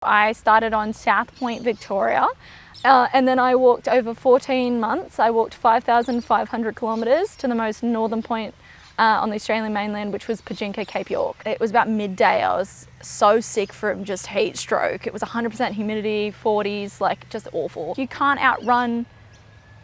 I started on South Point, Victoria, and then I walked over 14 months. I walked 5,500 kilometres to the most northern point on the Australian mainland, which was Pajinka, Cape York. It was about midday. I was so sick from just heat stroke. It was 100% humidity, 40s, like just awful. You can't outrun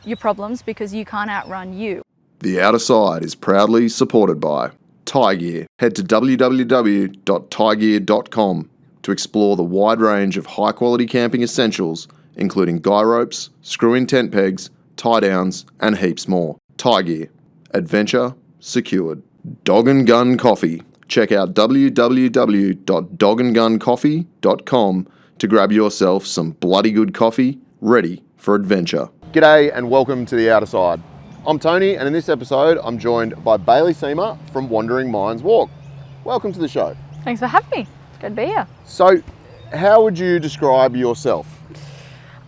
your problems because you can't outrun you. The Outer Side is proudly supported by Tie Gear. Head to www.tiegear.com to explore the wide range of high-quality camping essentials, including guy ropes, screw-in tent pegs, tie-downs, and heaps more. Tie Gear. Adventure secured. Dog and Gun Coffee. Check out www.dogandguncoffee.com to grab yourself some bloody good coffee ready for adventure. G'day and welcome to The Outer Side. I'm Tony, and in this episode I'm joined by Bailey Seamer from Wandering Minds Walk. Welcome to the show. Thanks for having me. It's good to be here. So, how would you describe yourself?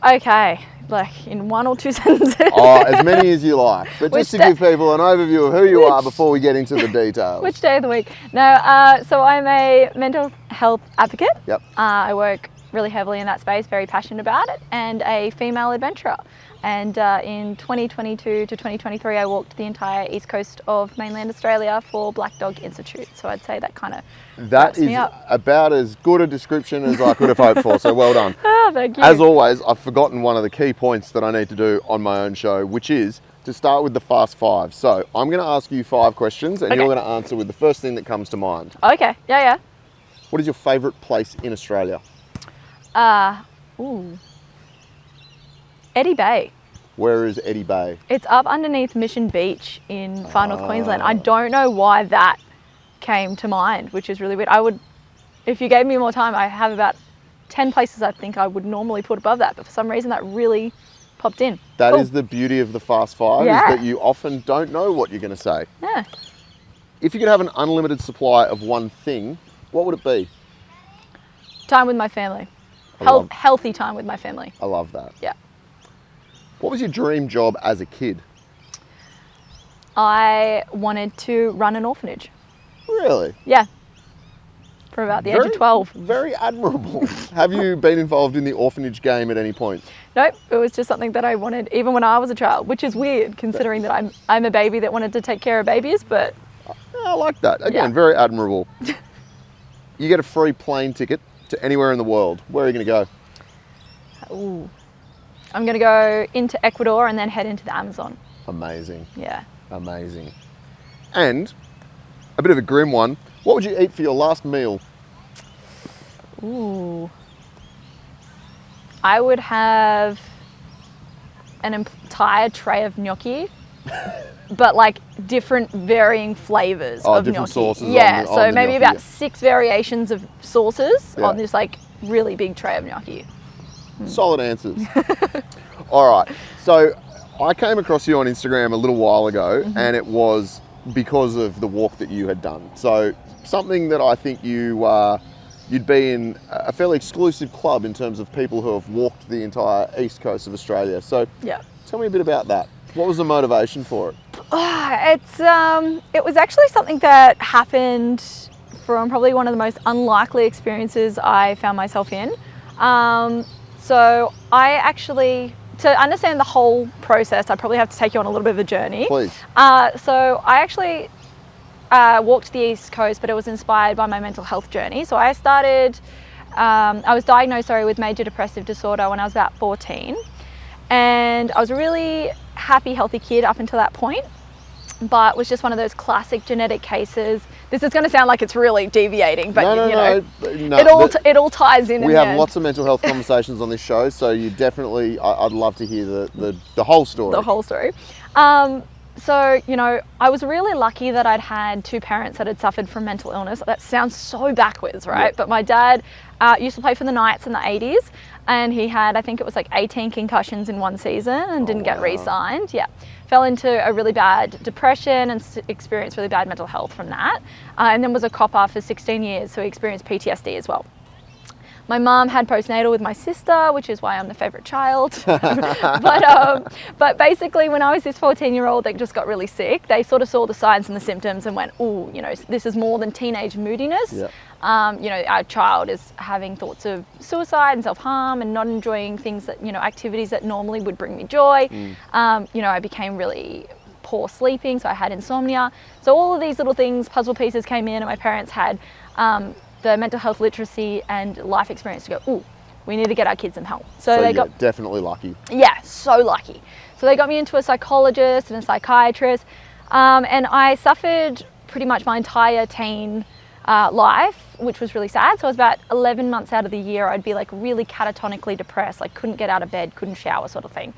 Okay, like in one or two sentences. As many as you like, but just to give people an overview of who you are before we get into the details. Which day of the week? No, so I'm a mental health advocate. Yep. I work really heavily in that space, very passionate about it, and a female adventurer. And in 2022 to 2023, I walked the entire east coast of mainland Australia for Black Dog Institute. So I'd say that kind of wraps me up. About as good a description as I could have hoped for, so well done. Oh, thank you. As always, I've forgotten one of the key points that I need to do on my own show, which is to start with the fast five. So I'm going to ask you 5 questions and you're going to answer with the first thing that comes to mind. Okay, yeah. What is your favourite place in Australia? Eddy Bay. Where is Eddy Bay? It's up underneath Mission Beach in far north Queensland. I don't know why that came to mind, which is really weird. If you gave me more time, I have about 10 places I think I would normally put above that, but for some reason that really popped in. That is the beauty of the fast five, is that you often don't know what you're going to say. Yeah. If you could have an unlimited supply of one thing, what would it be? Time with my family. Healthy time with my family. I love that. Yeah. What was your dream job as a kid? I wanted to run an orphanage. Really? Yeah. For about the age of 12. Very admirable. Have you been involved in the orphanage game at any point? Nope. It was just something that I wanted even when I was a child, which is weird considering that I'm a baby that wanted to take care of babies, but... I like that. Again, very admirable. You get a free plane ticket to anywhere in the world. Where are you going to go? Ooh. I'm going to go into Ecuador and then head into the Amazon. Amazing. Yeah. Amazing. And a bit of a grim one. What would you eat for your last meal? Ooh. I would have an entire tray of gnocchi, but like different varying flavours of different gnocchi. Sauces. Yeah, on so the maybe gnocchi, about 6 variations of sauces on this like really big tray of gnocchi. Solid answers. All right. So I came across you on Instagram a little while ago, and it was because of the walk that you had done. So something that I think you'd be in a fairly exclusive club in terms of people who have walked the entire east coast of Australia. So tell me a bit about that. What was the motivation for it? It was actually something that happened from probably one of the most unlikely experiences I found myself in. So I actually, to understand the whole process, I probably have to take you on a little bit of a journey. Please. So I actually walked the East Coast, but it was inspired by my mental health journey. So I was diagnosed with major depressive disorder when I was about 14. And I was a really happy, healthy kid up until that point, but was just one of those classic genetic cases. This is going to sound like it's really deviating, but no, it all ties in. We have lots of mental health conversations on this show, so you definitely, I'd love to hear the whole story. The whole story. So, I was really lucky that I'd had 2 parents that had suffered from mental illness. That sounds so backwards, right? Yeah. But my dad used to play for the Knights in the 80s, and he had, I think it was like 18 concussions in one season and didn't get re-signed. Yeah. Fell into a really bad depression and experienced really bad mental health from that. And then was a copper for 16 years, so he experienced PTSD as well. My mom had postnatal with my sister, which is why I'm the favorite child. But basically, when I was this 14-year-old that just got really sick, they sort of saw the signs and the symptoms and went, "Oh, you know, this is more than teenage moodiness. Yeah. You know, our child is having thoughts of suicide and self-harm and not enjoying things that, you know, activities that normally would bring me joy. You know, I became really poor sleeping, so I had insomnia. So all of these little things, puzzle pieces came in, and my parents had the mental health literacy and life experience to go, "Ooh, we need to get our kids some help." So they got definitely lucky. Yeah, so lucky. So they got me into a psychologist and a psychiatrist, and I suffered pretty much my entire teen life, which was really sad. So I was about 11 months out of the year, I'd be like really catatonically depressed, like couldn't get out of bed, couldn't shower, sort of thing.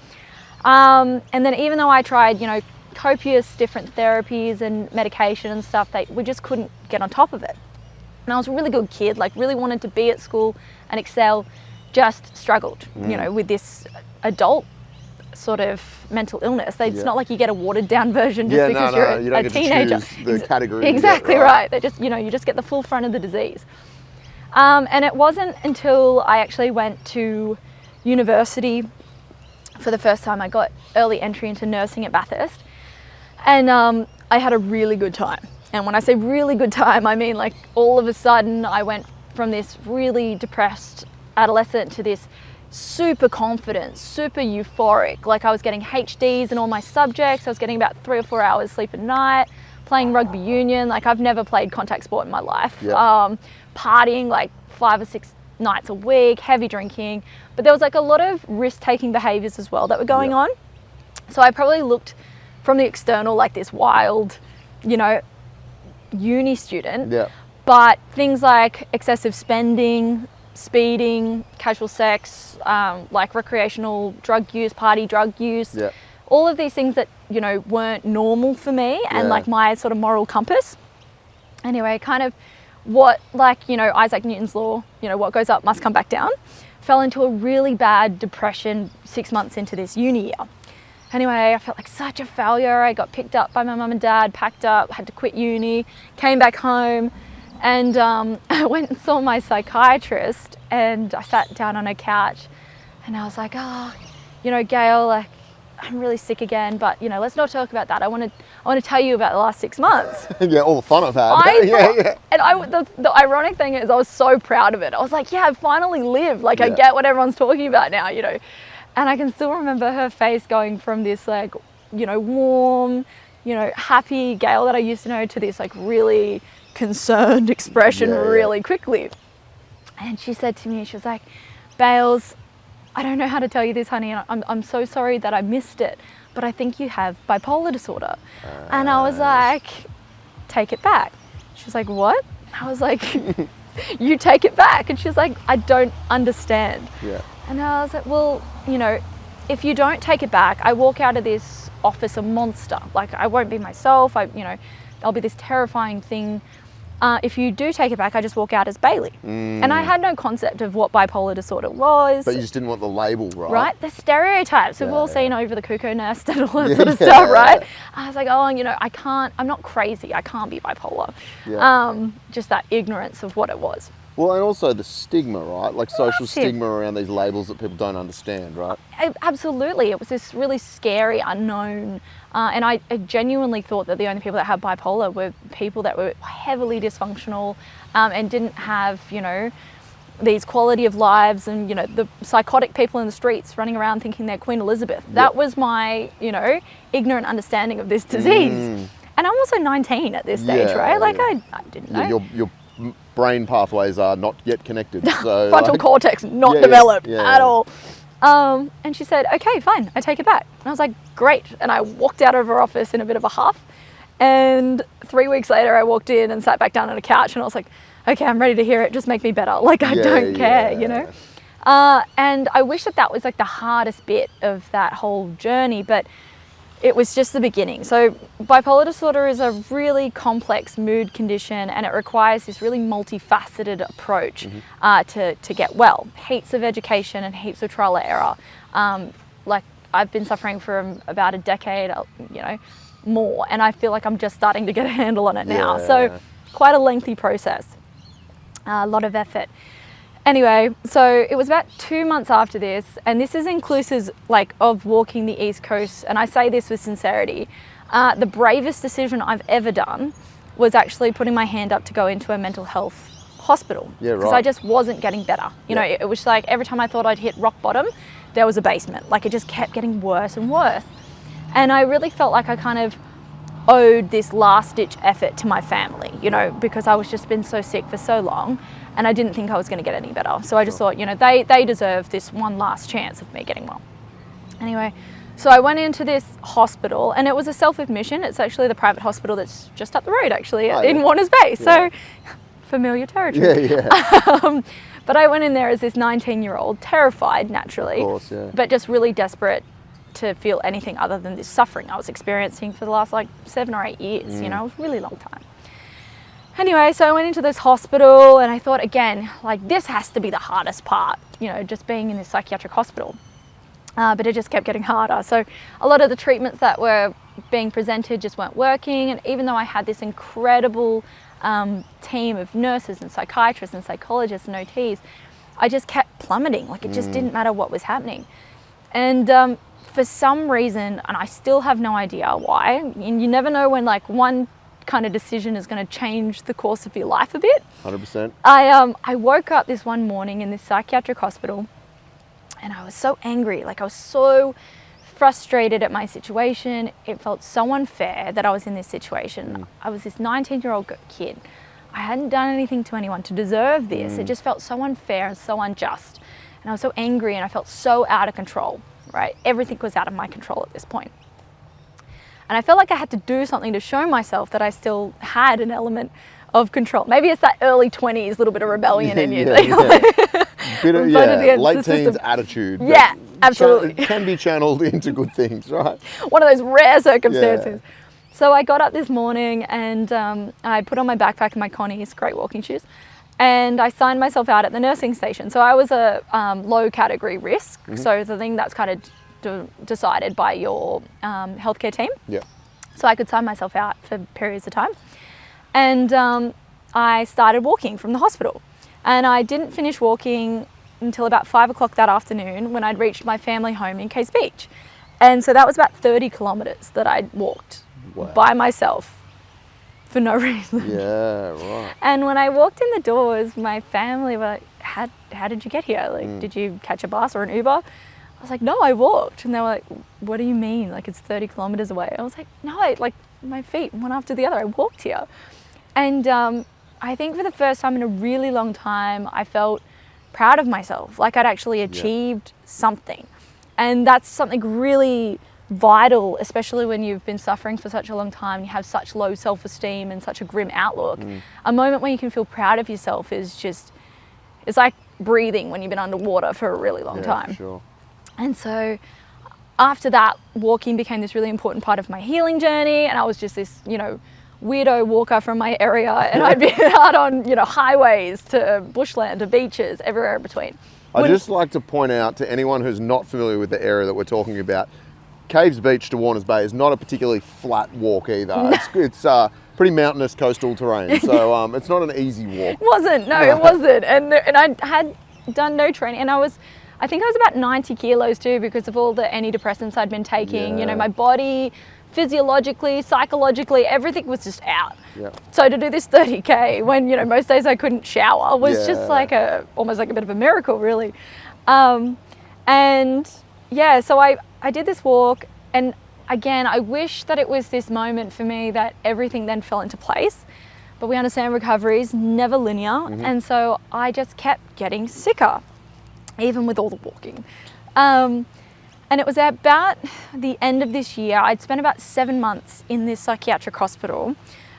And then even though I tried, you know, copious different therapies and medication and stuff, we just couldn't get on top of it. And I was a really good kid, like really wanted to be at school and excel, just struggled, you know, with this adult sort of mental illness. It's not like you get a watered down version just because you're a teenager. Get to choose the category. Exactly right. They just, you know, you just get the full front of the disease. And it wasn't until I actually went to university for the first time, I got early entry into nursing at Bathurst, and I had a really good time. And when I say really good time, I mean like all of a sudden I went from this really depressed adolescent to this super confident, super euphoric. Like I was getting HDs in all my subjects. I was getting about 3 or 4 hours sleep a night, playing rugby union. Like I've never played contact sport in my life. Partying like 5 or 6 nights a week, heavy drinking. But there was like a lot of risk-taking behaviors as well that were going on. So I probably looked from the external like this wild, you know, uni student, but things like excessive spending, speeding, casual sex, like recreational drug use, party drug use, all of these things that, you know, weren't normal for me and like my sort of moral compass. Anyway, kind of what, like, you know, Isaac Newton's law, you know, what goes up must come back down, fell into a really bad depression 6 months into this uni year. Anyway, I felt like such a failure. I got picked up by my mum and dad, packed up, had to quit uni, came back home, and I went and saw my psychiatrist, and I sat down on a couch and I was like, "Oh, you know, Gail, like I'm really sick again, but you know, let's not talk about that. I want to tell you about the last 6 months." Yeah, all the fun I've had. And the ironic thing is I was so proud of it. I was like, yeah, I finally lived. Like I get what everyone's talking about now, you know. And I can still remember her face going from this like, you know, warm, you know, happy Gail that I used to know to this like really concerned expression really quickly. And she said to me, she was like, "Bales, I don't know how to tell you this, honey, and I'm so sorry that I missed it, but I think you have bipolar disorder." And I was like, "Take it back." She was like, "What?" I was like, "You take it back." And she was like, "I don't understand." And I was like, "Well, you know, if you don't take it back, I walk out of this office a monster. Like I won't be myself. You know, I'll be this terrifying thing. If you do take it back, I just walk out as Bailey." And I had no concept of what bipolar disorder was. But you just didn't want the label, right? Right, the stereotypes. We've all seen Over the Cuckoo Nest and all that sort of stuff, right? I was like, "Oh, you know, I'm not crazy. I can't be bipolar." Just that ignorance of what it was. Well, and also the stigma, right? Like social stigma around these labels that people don't understand, right? Absolutely. It was this really scary unknown. And I genuinely thought that the only people that had bipolar were people that were heavily dysfunctional and didn't have, you know, these quality of lives and, you know, the psychotic people in the streets running around thinking they're Queen Elizabeth. That was my, you know, ignorant understanding of this disease. And I'm also 19 at this stage, right? Like I didn't know. Your brain pathways are not yet connected. So frontal cortex not developed at all. And she said, "Okay, fine, I take it back." And I was like, "Great." And I walked out of her office in a bit of a huff. And 3 weeks later, I walked in and sat back down on a couch and I was like, "Okay, I'm ready to hear it. Just make me better." Like, I don't care, you know? And I wish that was like the hardest bit of that whole journey, but it was just the beginning. So bipolar disorder is a really complex mood condition, and it requires this really multifaceted approach to get well. Heaps of education and heaps of trial and error. Like I've been suffering for about a decade, you know, more, and I feel like I'm just starting to get a handle on it now. So quite a lengthy process, a lot of effort. Anyway, so it was about 2 months after this, and this is inclusive like of walking the East Coast, and I say this with sincerity. The bravest decision I've ever done was actually putting my hand up to go into a mental health hospital. Yeah, Because right. I just wasn't getting better. You know, it was like every time I thought I'd hit rock bottom, there was a basement. Like it just kept getting worse and worse. And I really felt like I kind of owed this last ditch effort to my family, you know, because I was just been so sick for so long and I didn't think I was going to get any better. So I just thought, you know, they deserve this one last chance of me getting well. Anyway, so I went into this hospital and it was a self-admission. It's actually the private hospital that's just up the road actually in Warners Bay. So familiar territory. Yeah. But I went in there as this 19-year-old, terrified naturally, Of course, yeah. but just really desperate to feel anything other than this suffering I was experiencing for the last like 7 or 8 years, you know, it was a really long time. Anyway, so I went into this hospital and I thought again, like this has to be the hardest part, you know, just being in this psychiatric hospital. But it just kept getting harder. So a lot of the treatments that were being presented just weren't working. And even though I had this incredible team of nurses and psychiatrists and psychologists and OTs, I just kept plummeting. Like it just didn't matter what was happening. And for some reason, and I still have no idea why, and you never know when like one kind of decision is going to change the course of your life a bit. 100%. I woke up this one morning in this psychiatric hospital and I was so angry. Like I was so frustrated at my situation. It felt so unfair that I was in this situation. I was this 19-year-old kid. I hadn't done anything to anyone to deserve this. It just felt so unfair and so unjust. And I was so angry and I felt so out of control, right? Everything was out of my control at this point. And I felt like I had to do something to show myself that I still had an element of control. Maybe it's that early 20s, little bit of rebellion in you. Bit of, late teens attitude. Yeah, absolutely. Can be channeled into good things, right? One of those rare circumstances. So I got up this morning and I put on my backpack and my Connies, great walking shoes, and I signed myself out at the nursing station. So I was a low category risk. So the thing that's kind of decided by your healthcare team. Yeah. So I could sign myself out for periods of time. And I started walking from the hospital. And I didn't finish walking until about 5 o'clock that afternoon when I'd reached my family home in Case Beach. And so that was about 30 kilometres that I'd walked by myself for no reason. Yeah, right. And when I walked in the doors, my family were like, how did you get here? Like, did you catch a bus or an Uber? I was like, no, I walked. And they were like, what do you mean? Like, it's 30 kilometres away. I was like, no, like my feet, one after the other, I walked here. And I think for the first time in a really long time, I felt proud of myself, like I'd actually achieved something. And that's something really vital, especially when you've been suffering for such a long time, you have such low self-esteem and such a grim outlook. A moment when you can feel proud of yourself is just, it's like breathing when you've been underwater for a really long time. Sure. And so after that, walking became this really important part of my healing journey. And I was just this, you know, weirdo walker from my area, and I'd be out on, you know, highways to bushland to beaches, everywhere in between. I'd just like to point out to anyone who's not familiar with the area that we're talking about, Caves Beach to Warners Bay is not a particularly flat walk either. It's pretty mountainous coastal terrain, so it's not an easy walk. It wasn't, no, it wasn't. And I had done no training, and I think I was about 90 kilos too because of all the antidepressants I'd been taking. You know, my body, physiologically, psychologically, everything was just out. So to do this 30K when, you know, most days I couldn't shower was just like almost like a bit of a miracle, really. And yeah, so I did this walk, and again, I wish that it was this moment for me that everything then fell into place. But we understand recovery is never linear, and so I just kept getting sicker, even with all the walking. And it was about the end of this year. I'd spent about 7 months in this psychiatric hospital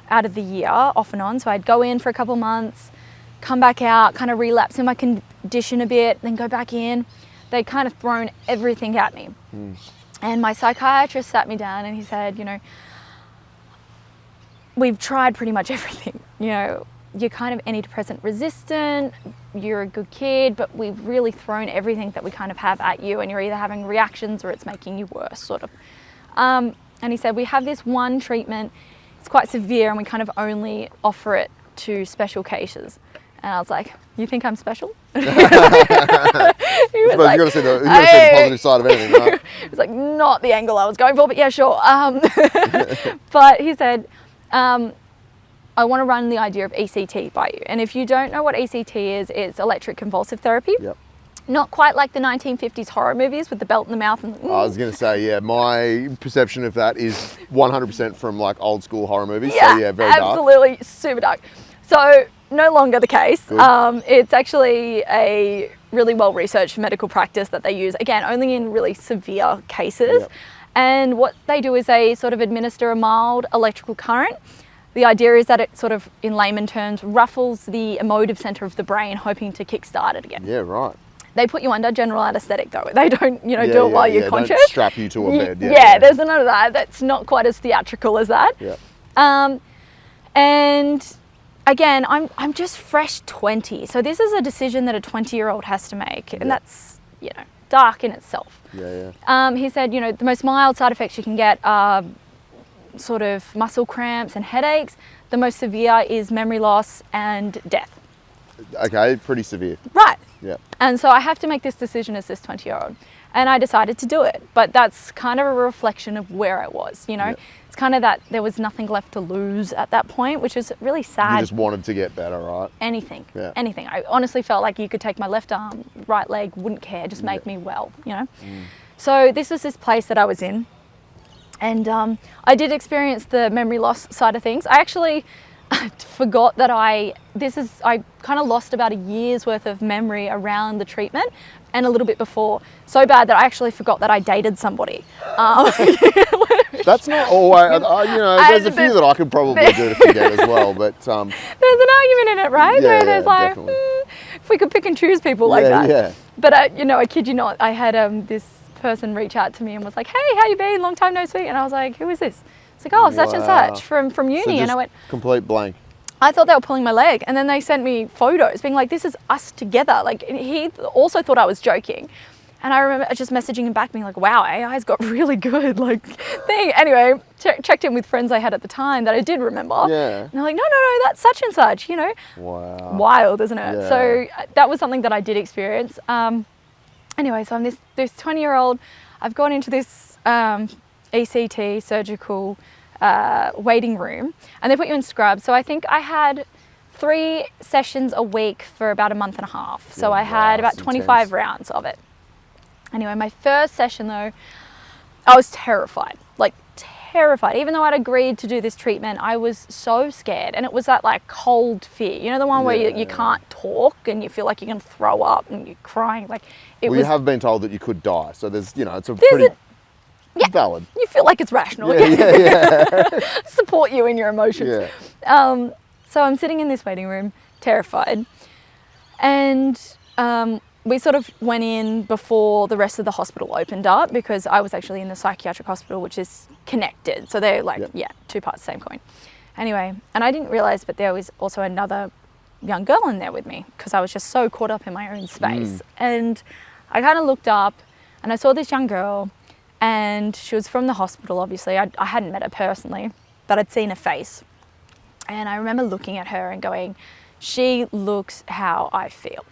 out of the year, off and on. So I'd go in for a couple of months, come back out, kind of relapse in my condition a bit, then go back in. They'd kind of thrown everything at me. And my psychiatrist sat me down and he said, you know, we've tried pretty much everything. You know, you're kind of antidepressant resistant, you're a good kid, but we've really thrown everything that we kind of have at you, and you're either having reactions or it's making you worse, sort of. And he said, we have this one treatment, it's quite severe, and we kind of only offer it to special cases. And I was like, you think I'm special? He was you like, got to see the "Hey." positive side of anything, right? It was like not the angle I was going for, but yeah, sure. But he said, I want to run the idea of ECT by you. And if you don't know what ECT is, it's electric convulsive therapy. Yep. Not quite like the 1950s horror movies with the belt in the mouth. And, I was going to say, yeah, my perception of that is 100% from like old school horror movies. Yeah, so yeah, very dark. absolutely, super dark. So no longer the case. It's actually a really well-researched medical practice that they use, again, only in really severe cases. Yep. And what they do is they sort of administer a mild electrical current. The idea is that it sort of, in layman terms, ruffles the emotive center of the brain, hoping to kickstart it again. Yeah, right. They put you under general anesthetic though. They don't, do it while you're conscious. Don't strap you to a bed. Yeah, there's none of that. That's not quite as theatrical as that. Yeah. And again, I'm just fresh 20. So this is a decision that a 20-year-old has to make. And that's, dark in itself. Yeah. He said, the most mild side effects you can get are sort of muscle cramps and headaches. The most severe is memory loss and death. Okay, pretty severe. Right. Yeah. And so I have to make this decision as this 20-year-old. And I decided to do it. But that's kind of a reflection of where I was, Yeah. It's kind of that there was nothing left to lose at that point, which is really sad. You just wanted to get better, right? Anything. Yeah. Anything. I honestly felt like you could take my left arm, right leg, wouldn't care, just make me well, So this was this place that I was in. And I did experience the memory loss side of things. I actually forgot that I kind of lost about a year's worth of memory around the treatment and a little bit before. So bad that I actually forgot that I dated somebody. That's not always, there's a few that I could probably do to forget as well, but... There's an argument in it, right? Yeah, There's like, if we could pick and choose people like that. Yeah. But, I kid you not, I had this person reach out to me and was like, hey, how you been? Long time no speak. And I was like, who is this? It's like, oh, such and such from uni. So and I went, complete blank. I thought they were pulling my leg. And then they sent me photos being like, this is us together. Like, he also thought I was joking. And I remember just messaging him back being like, wow, AI's got really good thing. Anyway, checked in with friends I had at the time that I did remember. Yeah. And they're like, no, that's such and such, Wow. Wild, isn't it? Yeah. So that was something that I did experience. Anyway, so I'm this 20-year-old. I've gone into this ECT surgical waiting room, and they put you in scrubs. So I think I had 3 sessions a week for about a month and a half. So I had about 25 rounds of it. Anyway, my first session though, I was terrified, terrified. Even though I'd agreed to do this treatment, I was so scared. And it was that cold fear, the one where you can't talk and you feel like you're going to throw up and you're crying. You have been told that you could die. So there's, it's a pretty valid. You feel like it's rational. Yeah. Support you in your emotions. Yeah. So I'm sitting in this waiting room, terrified. And we sort of went in before the rest of the hospital opened up because I was actually in the psychiatric hospital, which is connected. So they're 2 parts, same coin. Anyway, and I didn't realize, but there was also another young girl in there with me because I was just so caught up in my own space. And I kind of looked up and I saw this young girl, and she was from the hospital, obviously. I hadn't met her personally, but I'd seen her face. And I remember looking at her and going, she looks how I feel.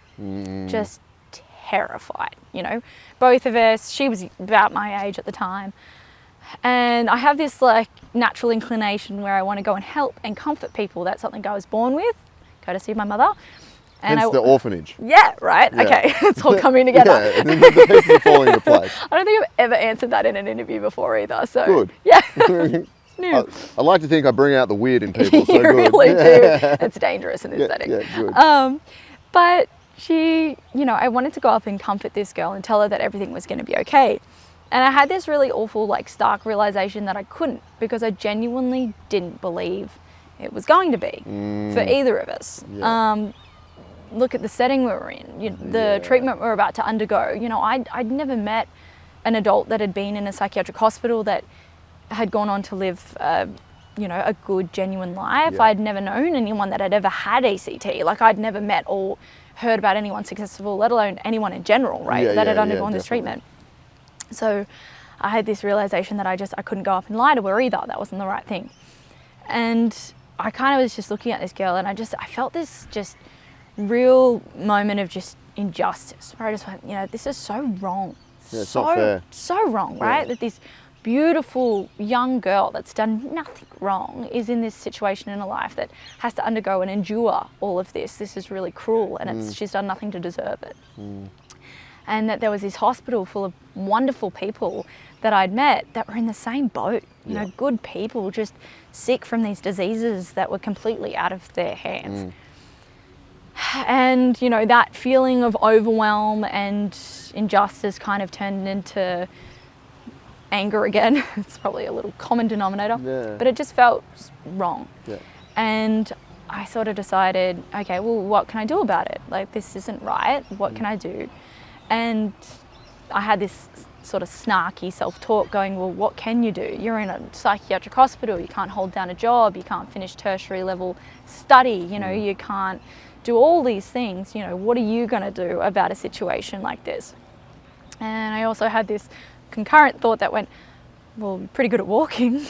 Just terrified, both of us. She was about my age at the time, and I have this natural inclination where I want to go and help and comfort people. That's something I was born with, courtesy of my mother. And hence the orphanage. Yeah, right. Yeah. Okay, it's all coming together. Yeah, and the pieces are falling into place. I don't think I've ever answered that in an interview before either. So good. Yeah. I like to think I bring out the weird in people. So you good. Really do. It's dangerous in this setting. Yeah, good. But she, I wanted to go up and comfort this girl and tell her that everything was going to be okay. And I had this really awful, stark realization that I couldn't, because I genuinely didn't believe it was going to be for either of us. Yeah. Look at the setting we were in, the treatment we were about to undergo. I'd never met an adult that had been in a psychiatric hospital that had gone on to live a good, genuine life. Yeah. I'd never known anyone that had ever had ECT. I'd never met or heard about anyone successful, let alone anyone in general, right, that had undergone this treatment. So I had this realization that I couldn't go up and lie to her either. That wasn't the right thing. And I kind of was just looking at this girl, and I felt this just real moment of just injustice where I just went, you know, this is so wrong. Yeah, it's not fair. So wrong, right? That this beautiful young girl that's done nothing wrong is in this situation in her life that has to undergo and endure all of this. This is really cruel, and she's done nothing to deserve it. And that there was this hospital full of wonderful people that I'd met that were in the same boat, you know, good people, just sick from these diseases that were completely out of their hands. And, you know, that feeling of overwhelm and injustice kind of turned into anger again. It's probably a little common denominator, but it just felt wrong. And I sort of decided, okay, well, what can I do about it? Like, this isn't right. What can I do? And I had this sort of snarky self-talk going, well, what can you do? You're in a psychiatric hospital. You can't hold down a job. You can't finish tertiary level study. You know, you can't do all these things. You know, what are you going to do about a situation like this? And I also had this concurrent thought that went, well, you're pretty good at walking.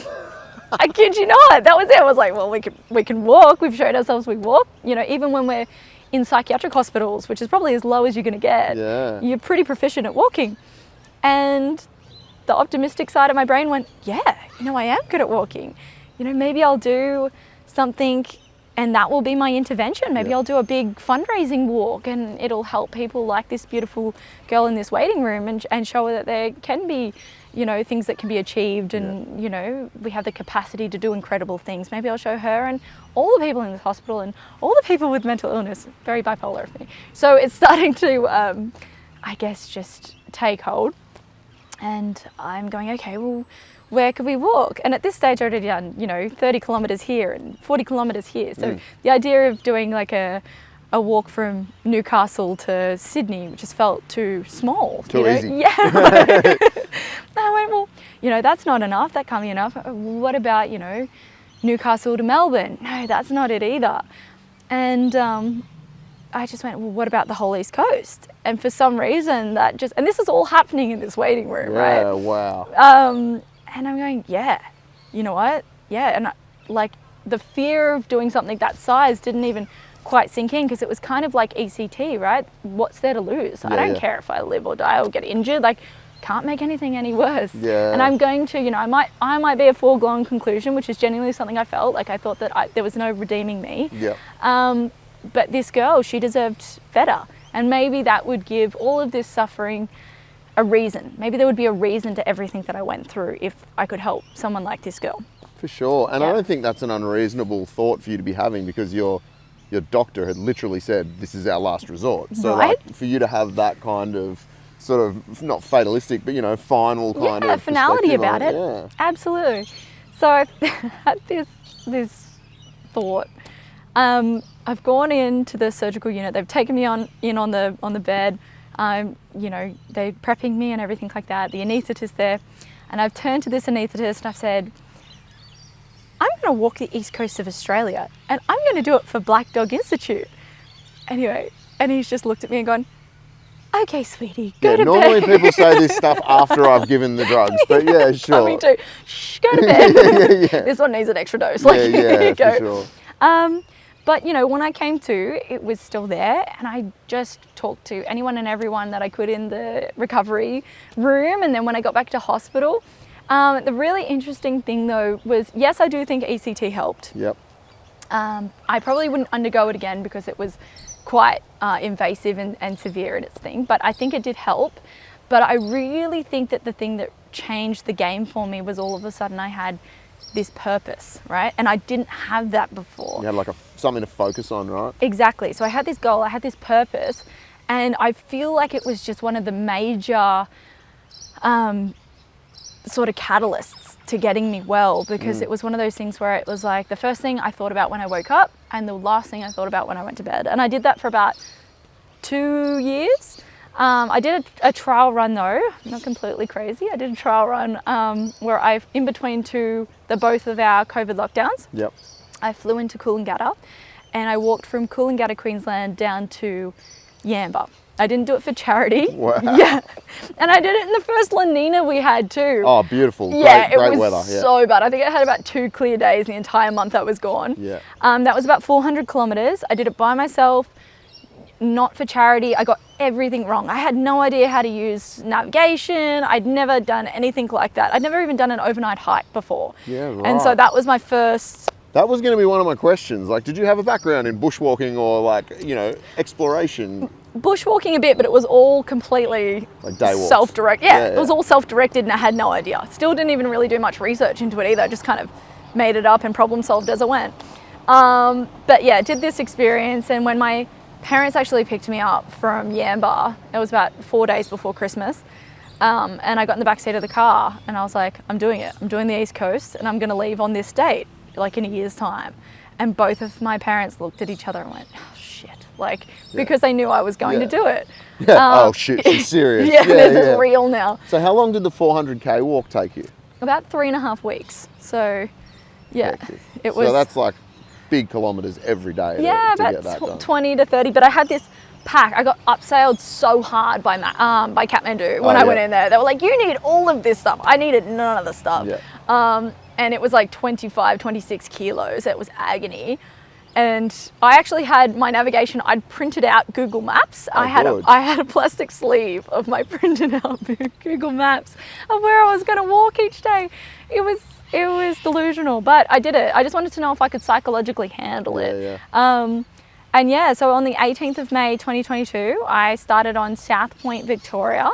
I kid you not. That was it. I was like, well, we can walk. We've showed ourselves we walk. You know, even when we're in psychiatric hospitals, which is probably as low as you're going to get, you're pretty proficient at walking. And the optimistic side of my brain went, yeah, you know, I am good at walking. You know, maybe I'll do something and that will be my intervention. Maybe I'll do a big fundraising walk and it'll help people like this beautiful girl in this waiting room and show her that there can be, you know, things that can be achieved and, you know, we have the capacity to do incredible things. Maybe I'll show her and all the people in this hospital and all the people with mental illness. Very bipolar of me. So it's starting to, I guess, just take hold. And I'm going, okay, well, where could we walk? And at this stage, I'd already done, you know, 30 kilometres here and 40 kilometres here. So the idea of doing like a walk from Newcastle to Sydney just felt too small. Too easy. Yeah. I went, well, you know, that's not enough. That can't be enough. What about, you know, Newcastle to Melbourne? No, that's not it either. And I just went, well, what about the whole East Coast? And for some reason that just, and this is all happening in this waiting room, right? Yeah, wow. And I'm going, yeah, you know what? Yeah, and like the fear of doing something that size didn't even quite sink in because it was kind of like ECT, right? What's there to lose? I don't care if I live or die or get injured. Like, can't make anything any worse. Yeah. And I'm going to, you know, I might be a foregone conclusion, which is genuinely something I felt. Like I thought that there was no redeeming me. Yeah. But this girl, she deserved better. And maybe that would give all of this suffering a reason. Maybe there would be a reason to everything that I went through if I could help someone like this girl. For sure. And I don't think that's an unreasonable thought for you to be having because your doctor had literally said, this is our last resort. So like for you to have that kind of sort of, not fatalistic, but, you know, final kind of finality about it. Yeah. Absolutely. So I had this thought. I've gone into the surgical unit. They've taken me on the bed. You know, they're prepping me and everything like that. The anaesthetist there, and I've turned to this anaesthetist and I've said, I'm going to walk the east coast of Australia, and I'm going to do it for Black Dog Institute. Anyway, and he's just looked at me and gone, okay, sweetie, go to bed. Normally people say this stuff after I've given the drugs, but yeah, sure. Me too. Shh, go to bed. This one needs an extra dose. Like, here you go. For sure. But, you know, when I came to, it was still there, and I just talked to anyone and everyone that I could in the recovery room. And then when I got back to hospital, the really interesting thing though was, yes, I do think ECT helped. Yep. I probably wouldn't undergo it again because it was quite invasive and severe in its thing, but I think it did help. But I really think that the thing that changed the game for me was all of a sudden I had this purpose, right? And I didn't have that before. You had like something to focus on, right? Exactly. So I had this goal, I had this purpose, and I feel like it was just one of the major sort of catalysts to getting me well, because it was one of those things where it was like the first thing I thought about when I woke up and the last thing I thought about when I went to bed. And I did that for about 2 years. I did a trial run though, not completely crazy. I did a trial run where in between both of our COVID lockdowns, yep. I flew into Coolangatta and I walked from Coolangatta, Queensland down to Yamba. I didn't do it for charity. Wow. Yeah. And I did it in the first La Nina we had too. Oh, beautiful. Yeah, great it was weather. so bad. I think I had about 2 clear days the entire month I was gone. Yeah. That was about 400 kilometres. I did it by myself. not for charity. I got everything wrong. I had no idea how to use navigation. I'd never done anything like that. I'd never even done an overnight hike before. Yeah, right. And so that was my first. That was going to be one of my questions. Like, did you have a background in bushwalking or like, you know, exploration? Bushwalking a bit, but it was all completely Like day walks. self-directed. Yeah, it was all self-directed and I had no idea. Still didn't even really do much research into it either. Just kind of made it up and problem solved as I went. But yeah, did this experience, and when my parents actually picked me up from Yamba, it was about 4 days before Christmas, and I got in the back seat of the car and I was like, I'm doing it. I'm doing the East Coast and I'm going to leave on this date, like in a year's time. And both of my parents looked at each other and went, oh shit, like, because they knew I was going to do it. Yeah. Oh shit, she's serious. Yeah, this is real now. So how long did the 400k walk take you? About 3.5 weeks. So yeah, it was. So that's like big kilometres every day. Yeah, to get that about done. 20 to 30. But I had this pack. I got upsailed so hard by Kathmandu when I went in there. They were like, you need all of this stuff. I needed none of the stuff. Yeah. And it was like 25, 26 kilos. It was agony. And I actually had my navigation, I'd printed out Google Maps. I had a plastic sleeve of my printed out Google Maps of where I was going to walk each day. It was delusional, but I did it. I just wanted to know if I could psychologically handle it. And yeah, so on the 18th of May 2022, I started on South Point, Victoria.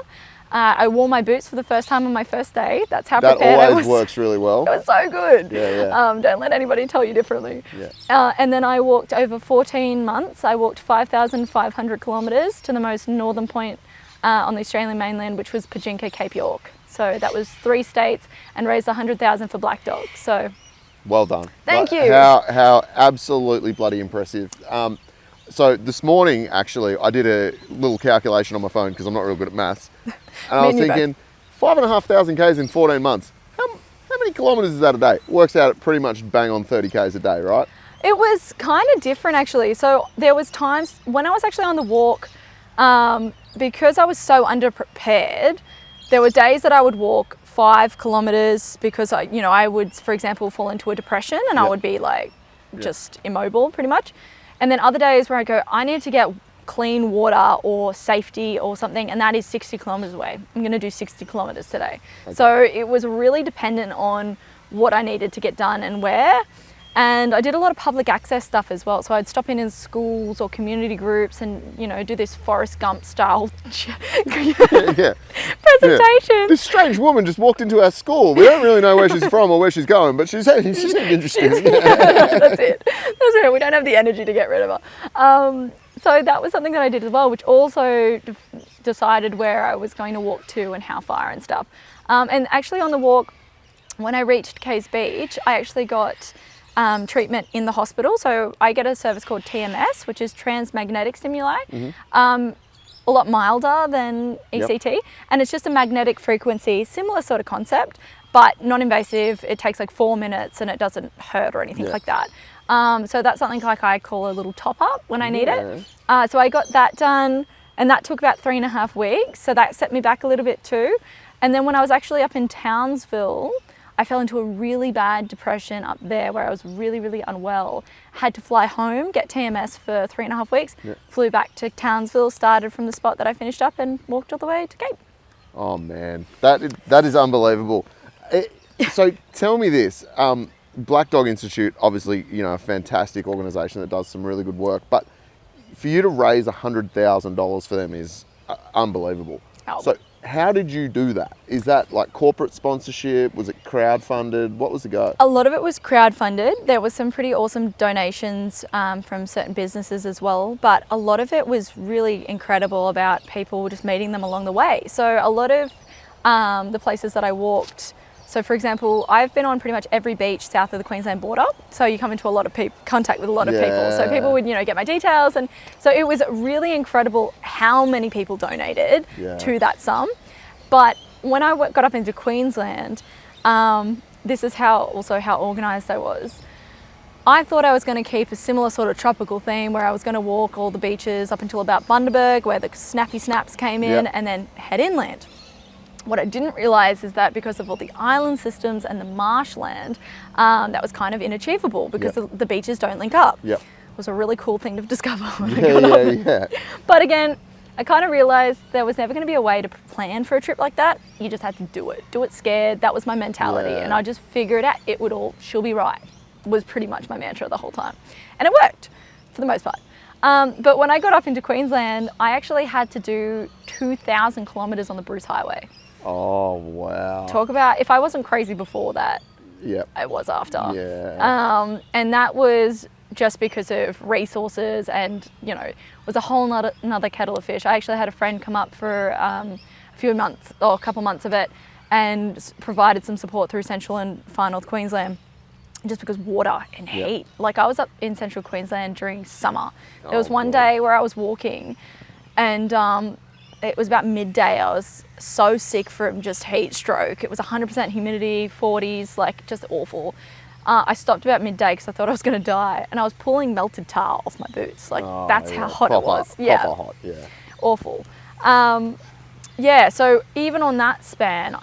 I wore my boots for the first time on my first day. That's how prepared I was. That always works really well. It was so good. Yeah. Don't let anybody tell you differently. Yeah. And then I walked over 14 months. I walked 5,500 kilometres to the most northern point on the Australian mainland, which was Pajinka, Cape York. So that was 3 states and raised 100,000 for Black Dog. So well done. Thank you. How absolutely bloody impressive. So this morning, actually, I did a little calculation on my phone because I'm not real good at maths. And I was thinking, 5,500 Ks in 14 months. How many kilometres is that a day? Works out at pretty much bang on 30 Ks a day, right? It was kind of different, actually. So there was times when I was actually on the walk, because I was so underprepared, there were days that I would walk 5 kilometres because I would, for example, fall into a depression and I would be like just immobile pretty much. And then other days where I go, I need to get clean water or safety or something, and that is 60 kilometres away. I'm going to do 60 kilometres today. Okay. So it was really dependent on what I needed to get done and where. And I did a lot of public access stuff as well. So I'd stop in schools or community groups and, do this Forrest Gump style presentation. This strange woman just walked into our school. We don't really know where she's from or where she's going, but she seemed interesting. That's it. We don't have the energy to get rid of her. So that was something that I did as well, which also decided where I was going to walk to and how far and stuff. And actually on the walk, when I reached Case Beach, I actually got treatment in the hospital. So I get a service called TMS, which is transmagnetic stimuli. Mm-hmm. A lot milder than ECT. And it's just a magnetic frequency, similar sort of concept, but non-invasive. It takes like 4 minutes and it doesn't hurt or anything like that. So that's something like I call a little top up when I need it. So I got that done and that took about 3.5 weeks. So that set me back a little bit too. And then when I was actually up in Townsville, I fell into a really bad depression up there where I was really, really unwell. Had to fly home, get TMS for 3.5 weeks, flew back to Townsville, started from the spot that I finished up and walked all the way to Cape. Oh man, that is unbelievable. So tell me this, Black Dog Institute, obviously, a fantastic organisation that does some really good work, but for you to raise $100,000 for them is unbelievable. Oh. So how did you do that? Is that like corporate sponsorship? Was it crowdfunded? What was the go? A lot of it was crowdfunded. There was some pretty awesome donations from certain businesses as well, but a lot of it was really incredible about people just meeting them along the way. So a lot of the places that I walked, so for example, I've been on pretty much every beach south of the Queensland border. So you come into a lot of contact with a lot of people. So people would, get my details. And so it was really incredible how many people donated to that sum. But when I got up into Queensland, this is how organised I was. I thought I was going to keep a similar sort of tropical theme where I was going to walk all the beaches up until about Bundaberg where the snappy snaps came in and then head inland. What I didn't realise is that because of all the island systems and the marshland, that was kind of inachievable because the beaches don't link up. was a really cool thing to discover when I Yeah, got up. yeah. But again, I kind of realized there was never going to be a way to plan for a trip like that. You just had to do it. Do it scared. That was my mentality. Yeah. And I just figured out she'll be right, was pretty much my mantra the whole time. And it worked for the most part. But when I got up into Queensland, I actually had to do 2,000 kilometres on the Bruce Highway. Oh, wow. Talk about, if I wasn't crazy before that, Yep. I was after. Yeah. And that was just because of resources and, it was a whole another kettle of fish. I actually had a friend come up for a couple months of it and provided some support through Central and Far North Queensland just because water and heat. Like I was up in Central Queensland during summer. There was one day where I was walking and it was about midday. I was so sick from just heat stroke. It was 100% humidity, 40s, like just awful. I stopped about midday because I thought I was going to die, and I was pulling melted tar off my boots. Like that's how hot it was. Proper hot, yeah. Awful. So even on that span,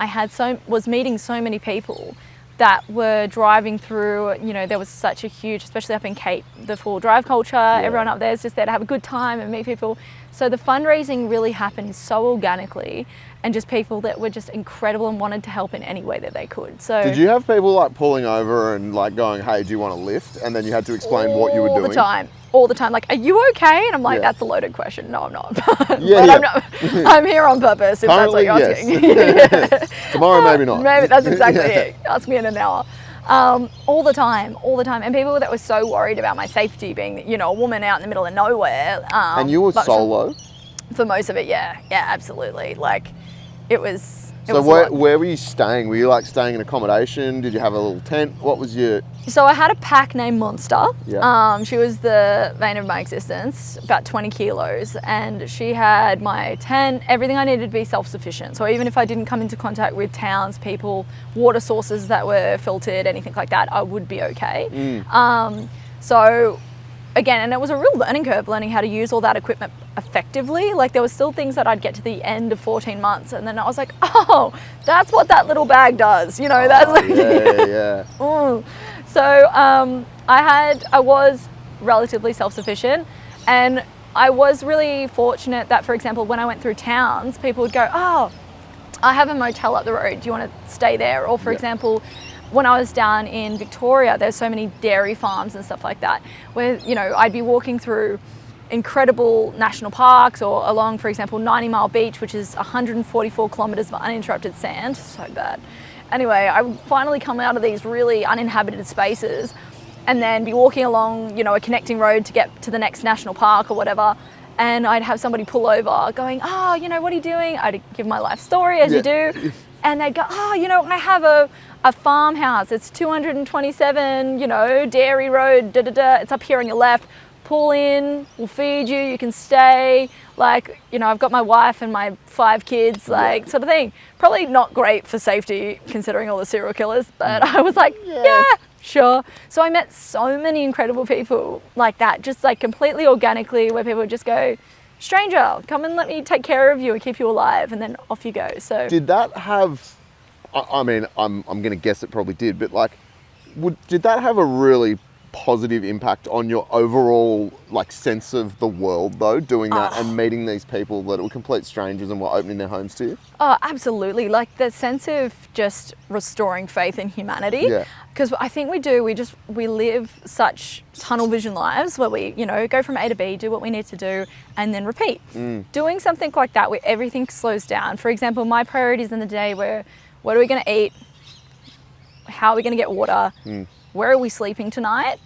was meeting so many people that were driving through, there was such a huge, especially up in Cape, the full drive culture, everyone up there is just there to have a good time and meet people. So the fundraising really happened so organically, and just people that were just incredible and wanted to help in any way that they could. So did you have people like pulling over and like going, hey, do you want a lift? And then you had to explain what you were doing? All the time, like, are you okay? And I'm like, Yeah. that's a loaded question. No, I'm not. Yeah, I'm here on purpose, if Currently, that's what you're asking. Tomorrow, maybe not. Maybe that's exactly it. Ask me in an hour. All the time. And people that were so worried about my safety, being, a woman out in the middle of nowhere. And you were solo? For most of it, yeah. Yeah, absolutely. Like, it was... So where were you staying? Were you like staying in accommodation? Did you have a little tent? What was your... So I had a pack named Monster. Yeah. She was the vein of my existence, about 20 kilos. And she had my tent, everything I needed to be self-sufficient. So even if I didn't come into contact with towns, people, water sources that were filtered, anything like that, I would be okay. So again, and it was a real learning curve, learning how to use all that equipment effectively. Like there were still things that I'd get to the end of 14 months and then I was like, oh, that's what that little bag does. That's like, yeah. So I was relatively self-sufficient, and I was really fortunate that, for example, when I went through towns, people would go, oh, I have a motel up the road. Do you want to stay there? Or for example, when I was down in Victoria, there's so many dairy farms and stuff like that, where, I'd be walking through incredible national parks or along, for example, 90 Mile Beach, which is 144 kilometres of uninterrupted sand. So bad. Anyway, I would finally come out of these really uninhabited spaces and then be walking along, a connecting road to get to the next national park or whatever. And I'd have somebody pull over going, oh, what are you doing? I'd give my life story as you do. And they'd go, oh, I have a farmhouse. It's 227, Dairy Road, It's up here on your left. Pull in, we'll feed you, you can stay. Like, I've got my wife and my 5 kids, like sort of thing. Probably not great for safety considering all the serial killers, but I was like, yeah, sure. So I met so many incredible people like that, just like completely organically, where people would just go, stranger, come and let me take care of you and keep you alive, and then off you go. So did that have, I'm going to guess it probably did, but like, did that have a really positive impact on your overall like sense of the world though, doing that and meeting these people that were complete strangers and were opening their homes to you? Oh, absolutely. Like the sense of just restoring faith in humanity. Yeah. Because I think we live such tunnel vision lives where we, go from A to B, do what we need to do, and then repeat. Doing something like that where everything slows down. For example, my priorities in the day were, what are we going to eat? How are we going to get water? Where are we sleeping tonight?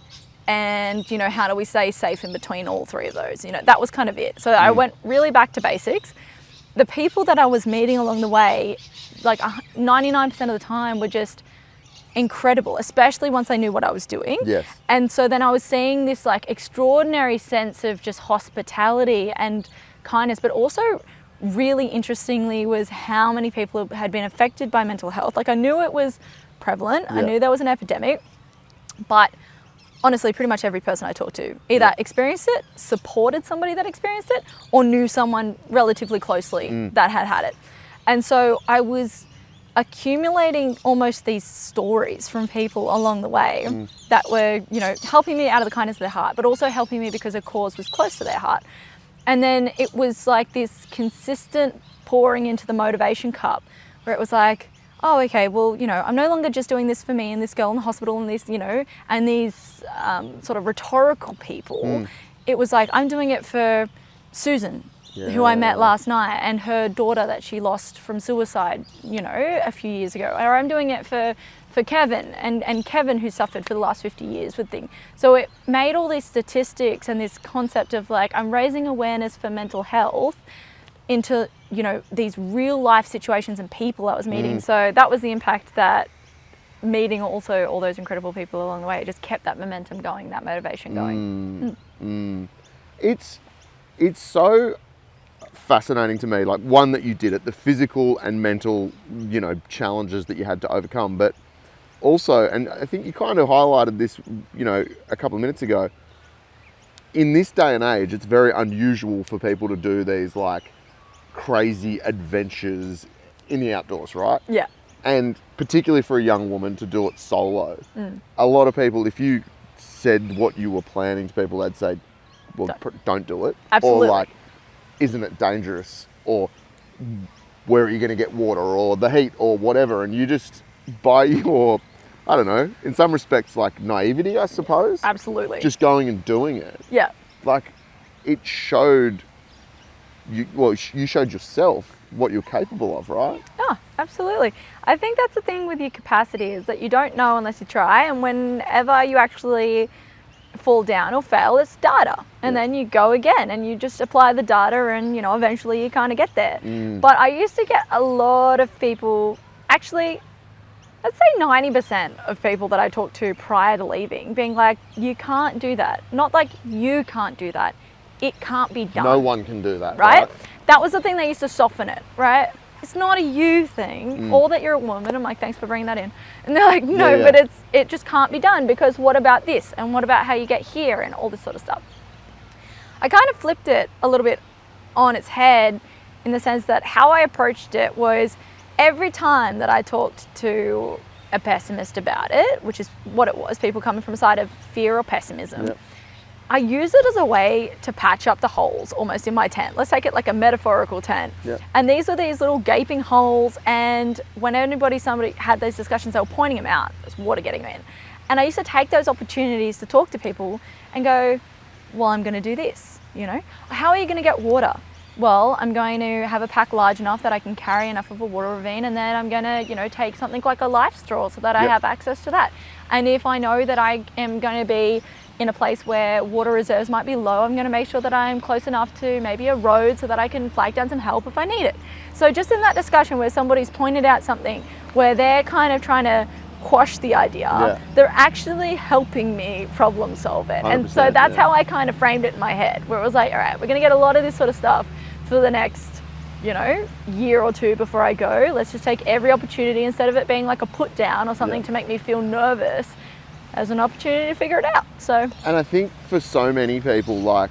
And, how do we stay safe in between all 3 of those? That was kind of it. So I went really back to basics. The people that I was meeting along the way, like 99% of the time were just incredible, especially once I knew what I was doing. Yes. And so then I was seeing this like extraordinary sense of just hospitality and kindness, but also really interestingly was how many people had been affected by mental health. Like I knew it was prevalent. I knew there was an epidemic, but honestly, pretty much every person I talked to either experienced it, supported somebody that experienced it, or knew someone relatively closely that had it. And so I accumulating almost these stories from people along the way that were, you know, helping me out of the kindness of their heart, but also helping me because a cause was close to their heart. And then it was like this consistent pouring into the motivation cup where it was like, oh, okay, well, you know, I'm no longer just doing this for me and this girl in the hospital and this, you know, and these sort of rhetorical people. It was like, I'm doing it for Susan, who I met last night, and her daughter that she lost from suicide, you know, a few years ago. Or I'm doing it for Kevin and Kevin, who suffered for the last 50 years with things. So it made all these statistics and this concept of like, I'm raising awareness for mental health into, you know, these real life situations and people I was meeting. So that was the impact that meeting also all those incredible people along the way. It just kept that momentum going, that motivation going. It's so fascinating to me, like, one, that you did it, the physical and mental, you know, challenges that you had to overcome, but also, and I think you kind of highlighted this, you know, a couple of minutes ago, in this day and age, it's very unusual for people to do these like crazy adventures in the outdoors, right? Yeah. And particularly for a young woman to do it solo. A lot of people, if you said what you were planning to people, they'd say, well, don't do it. Absolutely. Or like, isn't it dangerous? Or where are you going to get water? Or the heat? Or whatever. And you just, by your, I don't know, in some respects, like naivety, I suppose. Absolutely. Just going and doing it. Yeah. Like, it showed you, well, you showed yourself what you're capable of, right? Oh, absolutely. I think that's the thing with your capacity, is that you don't know unless you try, and whenever you actually fall down or fail, it's data, and then you go again and you just apply the data, and you know, eventually you kind of get there. But I used to get a lot of people, actually let's say 90% of people that I talked to prior to leaving, being like, you can't do that. Not like you can't do that, it can't be done. No one can do that, right? That was the thing that used to soften it, right? It's not a you thing, or that you're a woman. I'm like, thanks for bringing that in. And they're like, no, but it just can't be done, because what about this? And what about how you get here and all this sort of stuff? I kind of flipped it a little bit on its head, in the sense that how I approached it was, every time that I talked to a pessimist about it, which is what it was, people coming from a side of fear or pessimism, I use it as a way to patch up the holes almost in my tent. Let's take it like a metaphorical tent. And these were these little gaping holes, and when somebody had those discussions, they were pointing them out. There's water getting in. And I used to take those opportunities to talk to people and go, well, I'm going to do this, you know? How are you going to get water? Well, I'm going to have a pack large enough that I can carry enough of a water ravine, and then I'm going to, you know, take something like a life straw so that I have access to that. And if I know that I am going to be in a place where water reserves might be low, I'm going to make sure that I'm close enough to maybe a road so that I can flag down some help if I need it. So just in that discussion where somebody's pointed out something where they're kind of trying to quash the idea, they're actually helping me problem solve it. And so that's how I kind of framed it in my head, where it was like, all right, we're going to get a lot of this sort of stuff for the next, you know, year or two before I go. Let's just take every opportunity, instead of it being like a put down or something to make me feel nervous, as an opportunity to figure it out. So, and I think for so many people, like,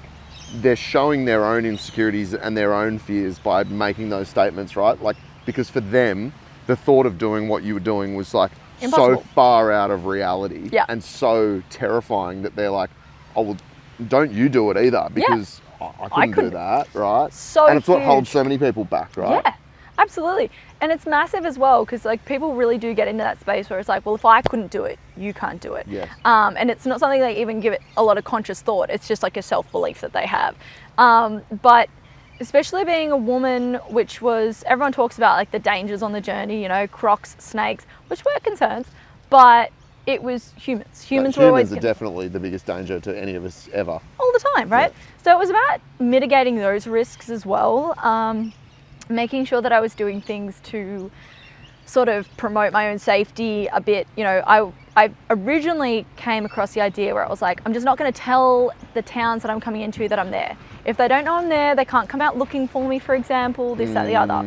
they're showing their own insecurities and their own fears by making those statements, right? Like, because for them, the thought of doing what you were doing was like impossible. So far out of reality and so terrifying that they're like, oh, well, don't you do it either, because I couldn't do that, right? And it's what holds so many people back, right? Yeah, absolutely. And it's massive as well, because like people really do get into that space where it's like, well, if I couldn't do it, you can't do it. And it's not something they even give it a lot of conscious thought. It's just like a self-belief that they have. But especially being a woman, which was, everyone talks about like the dangers on the journey, you know, crocs, snakes, which were concerns, but it was humans. Humans were always... Humans are definitely the biggest danger to any of us ever. All the time, right? So it was about mitigating those risks as well. Making sure that I was doing things to sort of promote my own safety a bit. You know, I originally came across the idea where I was like, I'm just not going to tell the towns that I'm coming into that I'm there. If they don't know I'm there, they can't come out looking for me, for example, this, that, the other.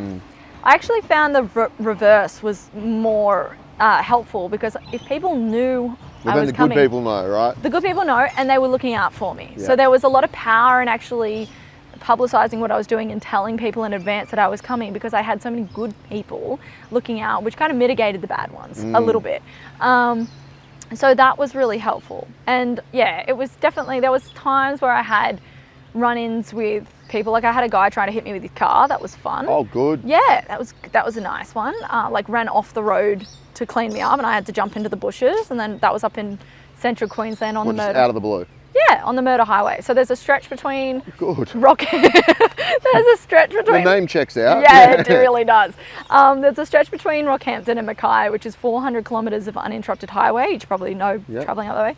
I actually found the reverse was more helpful, because if people knew I was coming... the good people know, right? The good people know, and they were looking out for me. So there was a lot of power in actually publicising what I was doing and telling people in advance that I was coming, because I had so many good people looking out, which kind of mitigated the bad ones a little bit. So that was really helpful. And yeah, it was definitely, there was times where I had run-ins with people. Like I had a guy trying to hit me with his car. That was fun. Oh, good. Yeah, that was a nice one. Like ran off the road to clean me up, and I had to jump into the bushes. And then that was up in central Queensland on the murder. Out of the blue. Yeah, on the Murder Highway. So there's a stretch between Good. There's a stretch between. The name checks out. Yeah, it really does. There's a stretch between Rockhampton and Mackay, which is 400 kilometres of uninterrupted highway. You probably know travelling up that way.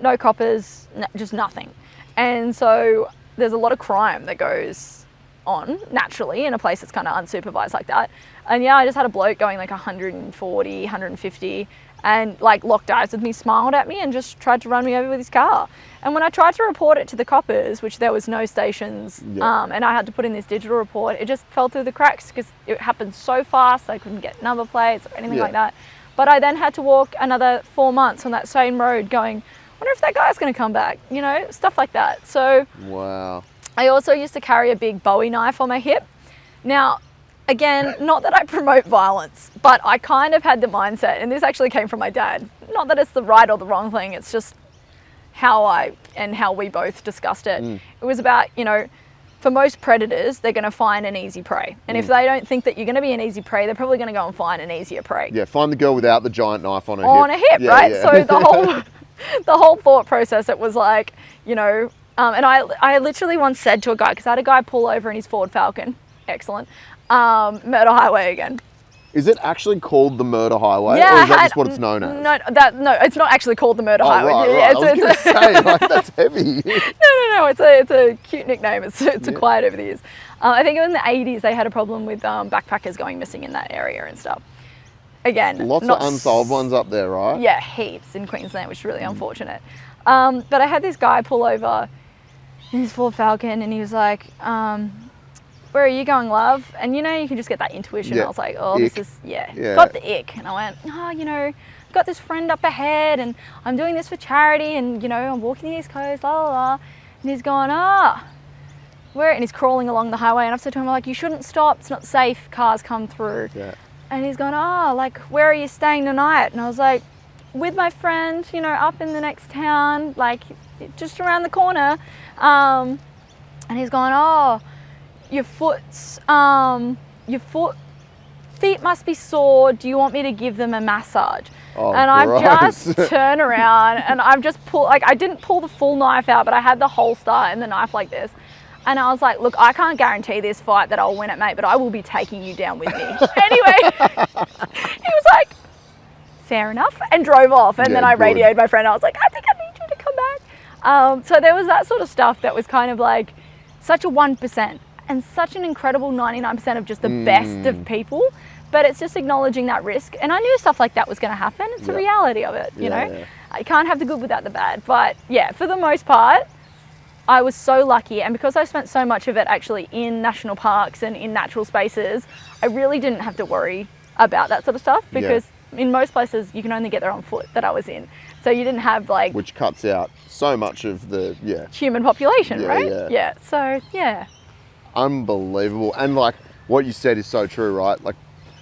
No coppers, just nothing. And so there's a lot of crime that goes on naturally in a place that's kind of unsupervised like that. And yeah, I just had a bloke going like 140, 150 and like locked eyes with me, smiled at me and just tried to run me over with his car. And when I tried to report it to the coppers, which there was no stations, and I had to put in this digital report, it just fell through the cracks because it happened so fast. I couldn't get number plates or anything like that. But I then had to walk another 4 months on that same road going, wonder if that guy's going to come back, you know, stuff like that. So wow. I also used to carry a big Bowie knife on my hip. Now, again, not that I promote violence, but I kind of had the mindset, and this actually came from my dad. Not that it's the right or the wrong thing, it's just how we both discussed it. It was about, you know, for most predators, they're going to find an easy prey. And if they don't think that you're going to be an easy prey, they're probably going to go and find an easier prey. Yeah, find the girl without the giant knife on her hip. Right? Yeah. So the whole thought process, it was like, you know, and I literally once said to a guy, because I had a guy pull over in his Ford Falcon, excellent, Murder Highway again. Is it actually called the Murder Highway, yeah, or is that just what it's known as? No, it's not actually called the Murder Highway. Right, yeah, right. I was going to say, like, that's heavy. No, it's a cute nickname. It's acquired over the years. I think in the 80s they had a problem with backpackers going missing in that area and stuff. Again, lots of unsolved ones up there, right? Yeah, heaps in Queensland, which is really unfortunate. But I had this guy pull over in his Ford Falcon, and he was like, where are you going, love? And you know, you can just get that intuition. Yeah. I was like, oh, ick. this is, got the ick. And I went, oh, you know, got this friend up ahead and I'm doing this for charity and, you know, I'm walking the East Coast, la, la, la. And he's going, where? And he's crawling along the highway. And I've said to him, like, you shouldn't stop. It's not safe. Cars come through. Yeah. And he's going, like, where are you staying tonight? And I was like, with my friend, you know, up in the next town, like, just around the corner. And he's going, your feet must be sore. Do you want me to give them a massage? Oh, and I've just turned around and I've just pulled, like, I didn't pull the full knife out, but I had the holster and the knife like this. And I was like, look, I can't guarantee this fight that I'll win it, mate, but I will be taking you down with me. Anyway, he was like, fair enough, and drove off. And then I radioed my friend. I was like, I think I need you to come back. So there was that sort of stuff that was kind of like such a 1%. And such an incredible 99% of just the best of people. But it's just acknowledging that risk. And I knew stuff like that was going to happen. It's the reality of it, you know. Yeah. I can't have the good without the bad. But yeah, for the most part, I was so lucky. And because I spent so much of it actually in national parks and in natural spaces, I really didn't have to worry about that sort of stuff. Because in most places, you can only get there on foot that I was in. So you didn't have like... Which cuts out so much of the, human population, right? Yeah. So, yeah. Unbelievable. And like what you said is so true, right? Like,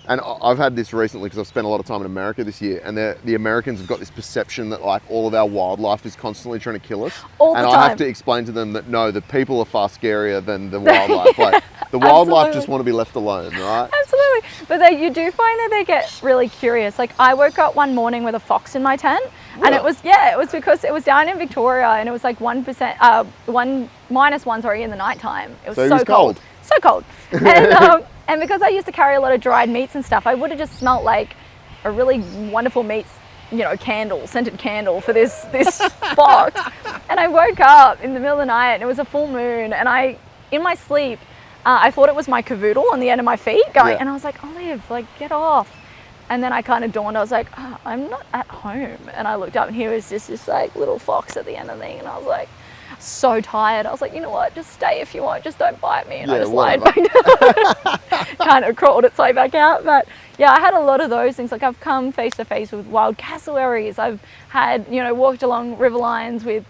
and I've had this recently because I've spent a lot of time in America this year, and the Americans have got this perception that like all of our wildlife is constantly trying to kill us. And I have to explain to them that no, the people are far scarier than the wildlife. Like the wildlife just want to be left alone, right? Absolutely. But you do find that they get really curious. Like I woke up one morning with a fox in my tent. And it was because it was down in Victoria and it was like -1 in the nighttime. It was so cold. So cold. And because I used to carry a lot of dried meats and stuff, I would have just smelt like a really wonderful meats, you know, scented candle for this fox. And I woke up in the middle of the night and it was a full moon and in my sleep, I thought it was my cavoodle on the end of my feet going, and I was like, Olive, like get off. And then I kind of dawned, I was like, I'm not at home. And I looked up and here was just this like little fox at the end of the thing. And I was like, so tired. I was like, you know what, just stay if you want, just don't bite me. And I just lied back down. Kind of crawled its way back out. But yeah, I had a lot of those things. Like I've come face to face with wild cassowaries. I've had, you know, walked along river lines with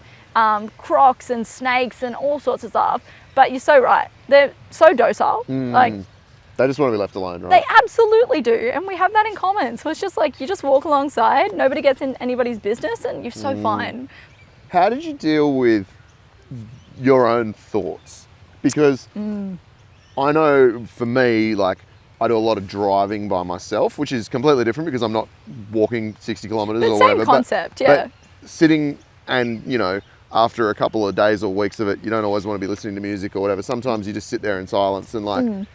crocs and snakes and all sorts of stuff. But you're so right. They're so docile. Like, They just want to be left alone, right? they absolutely do. And we have that in common. So it's just like, you just walk alongside, nobody gets in anybody's business, and you're so fine. How did you deal with your own thoughts? Because I know for me, like, I do a lot of driving by myself, which is completely different because I'm not walking 60 kilometers But or same whatever. concept, yeah. But sitting and, you know, after a couple of days or weeks of it, you don't always want to be listening to music or whatever. Sometimes you just sit there in silence and, like,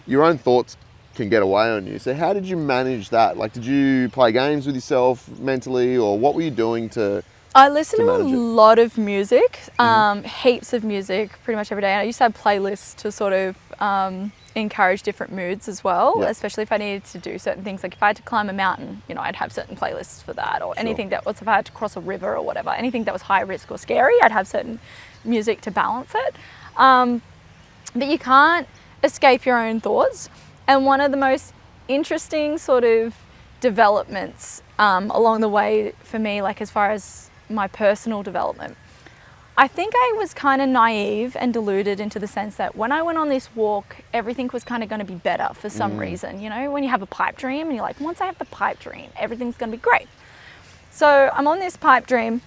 your own thoughts can get away on you. So how did you manage that? Like, did you play games with yourself mentally, or what were you doing to... I listen to a manage it? lot of music, heaps of music, pretty much every day. And I used to have playlists to sort of encourage different moods as well, Yeah. especially if I needed to do certain things. Like if I had to climb a mountain, you know, I'd have certain playlists for that, or anything that was, if I had to cross a river or whatever, anything that was high risk or scary, I'd have certain music to balance it. But you can't escape your own thoughts. And one of the most interesting sort of developments along the way for me, like as far as my personal development, I think I was kind of naive and deluded into the sense that when I went on this walk, everything was kind of going to be better for some reason. You know, when you have a pipe dream and you're like, once I have the pipe dream, everything's going to be great. So I'm on this pipe dream,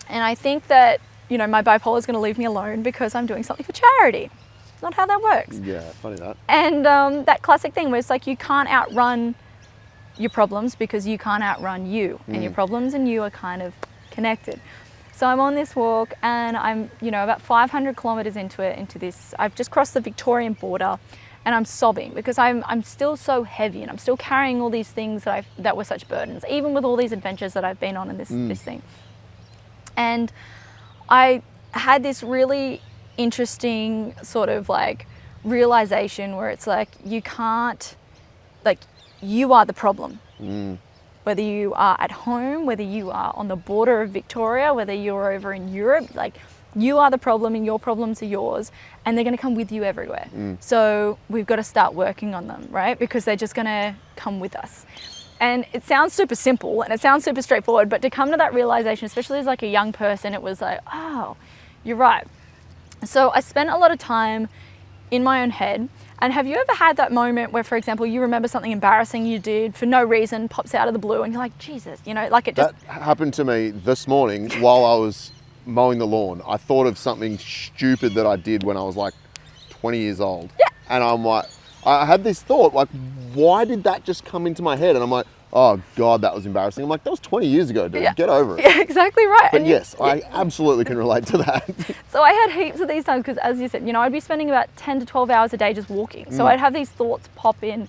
and I think that, you know, my bipolar is going to leave me alone because I'm doing something for charity. It's not how that works. Yeah, funny that. And that classic thing where it's like, you can't outrun your problems because you can't outrun you, and your problems and you are kind of connected. So I'm on this walk, and I'm, you know, about 500 kilometers into this, I've just crossed the Victorian border, and I'm sobbing because I'm still so heavy, and I'm still carrying all these things that were such burdens, even with all these adventures that I've been on in this thing. And I had this really interesting sort of like realization where it's like, you can't, like, you are the problem. Whether you are at home, whether you are on the border of Victoria, whether you're over in Europe, like, you are the problem and your problems are yours, and they're going to come with you everywhere. So we've got to start working on them, right? Because they're just going to come with us. And it sounds super simple and it sounds super straightforward, but to come to that realization, especially as like a young person, it was like, oh, you're right. So I spent a lot of time in my own head. And have you ever had that moment where, for example, you remember something embarrassing you did for no reason, pops out of the blue, and you're like, Jesus, you know, like it just... That happened to me this morning while I was mowing the lawn. I thought of something stupid that I did when I was like 20 years old. Yeah. And I'm like, I had this thought, like, why did that just come into my head? And I'm like, oh God, that was embarrassing. I'm like, that was 20 years ago, dude. Yeah. Get over it. Yeah, exactly right. But yes, I absolutely can relate to that. So I had heaps of these times because, as you said, you know, I'd be spending about 10 to 12 hours a day just walking. So I'd have these thoughts pop in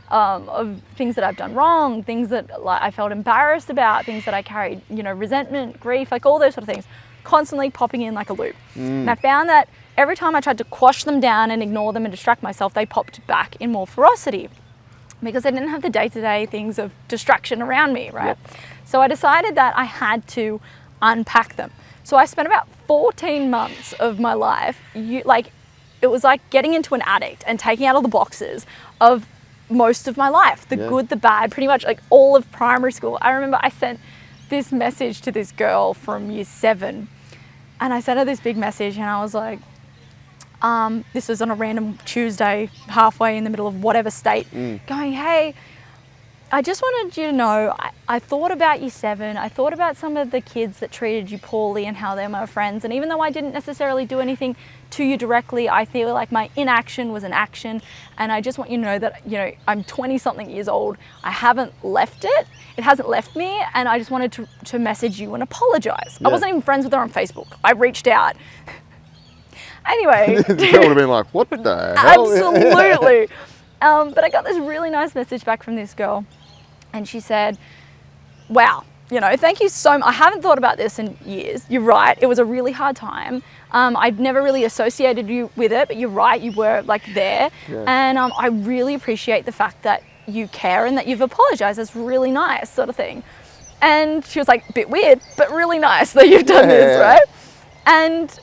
of things that I've done wrong, things that like I felt embarrassed about, things that I carried, you know, resentment, grief, like all those sort of things, constantly popping in like a loop. And I found that every time I tried to quash them down and ignore them and distract myself, they popped back in more ferocity, because I didn't have the day-to-day things of distraction around me, right? Yep. So I decided that I had to unpack them. So I spent about 14 months of my life, it was like getting into an attic and taking out all the boxes of most of my life, the good, the bad, pretty much like all of primary school. I remember I sent this message to this girl from year 7, and I sent her this big message, and I was like, this was on a random Tuesday, halfway in the middle of whatever state, going, hey, I just wanted you to know, I thought about year 7, I thought about some of the kids that treated you poorly and how they're my friends, and even though I didn't necessarily do anything to you directly, I feel like my inaction was an action, and I just want you to know that, you know, I'm 20-something years old, I haven't left it, it hasn't left me, and I just wanted to message you and apologize. Yeah. I wasn't even friends with her on Facebook. I reached out. Anyway. That would have been like, what the hell? Absolutely. But I got this really nice message back from this girl, and she said, wow, you know, thank you so much. I haven't thought about this in years. You're right. It was a really hard time. I'd never really associated you with it, but you're right. You were like there. Yeah. And I really appreciate the fact that you care and that you've apologized. It's really nice, sort of thing. And she was like, a bit weird, but really nice that you've done this, right? And,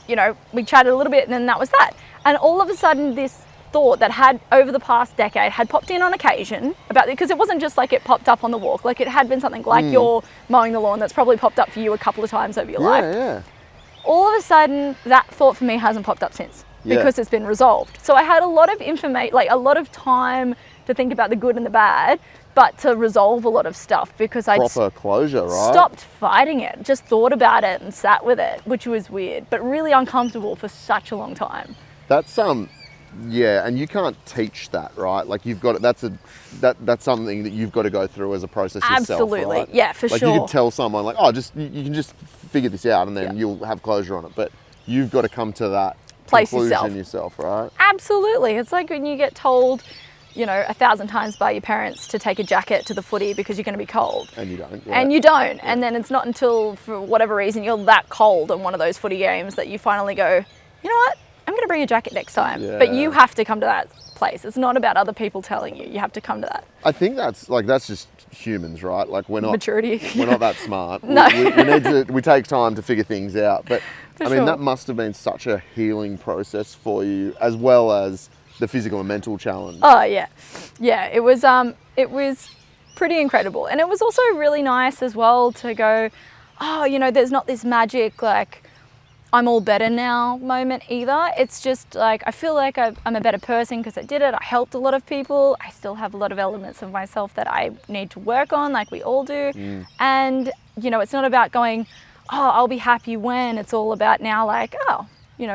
you know, we chatted a little bit, and then that was that. And all of a sudden, this thought that had over the past decade had popped in on occasion about it, because it wasn't just like it popped up on the walk, like it had been something like you're mowing the lawn that's probably popped up for you a couple of times over your life. Yeah. all of a sudden that thought for me hasn't popped up since because it's been resolved. So I had a lot of information, like a lot of time to think about the good and the bad, but to resolve a lot of stuff because I Proper closure, right? stopped fighting it, just thought about it and sat with it, which was weird, but really uncomfortable for such a long time. That's yeah, and you can't teach that, right? Like you've got that's something that you've got to go through as a process yourself. Absolutely, right? yeah, for like sure. You could tell someone like, oh, just you can just figure this out, and then you'll have closure on it. But you've got to come to that place conclusion yourself, right? Absolutely. It's like when you get told, 1,000 times by your parents to take a jacket to the footy because you're going to be cold. And you don't. Yeah. And you don't. Yeah. And then it's not until, for whatever reason, you're that cold in one of those footy games that you finally go, you know what? I'm going to bring a jacket next time. Yeah. But you have to come to that place. It's not about other people telling you. You have to come to that. I think that's just humans, right? Like we're not maturity. We're not that smart. No. We take time to figure things out. But For I mean, sure. that must have been such a healing process for you, as well as the physical and mental challenge. Oh yeah, yeah. It was pretty incredible, and it was also really nice as well to go, oh, there's not this magic like I'm all better now moment either. It's just like I feel like I'm a better person because I did it. I helped a lot of people. I still have a lot of elements of myself that I need to work on, like we all do. And it's not about going, oh, I'll be happy when. It's all about now like, oh,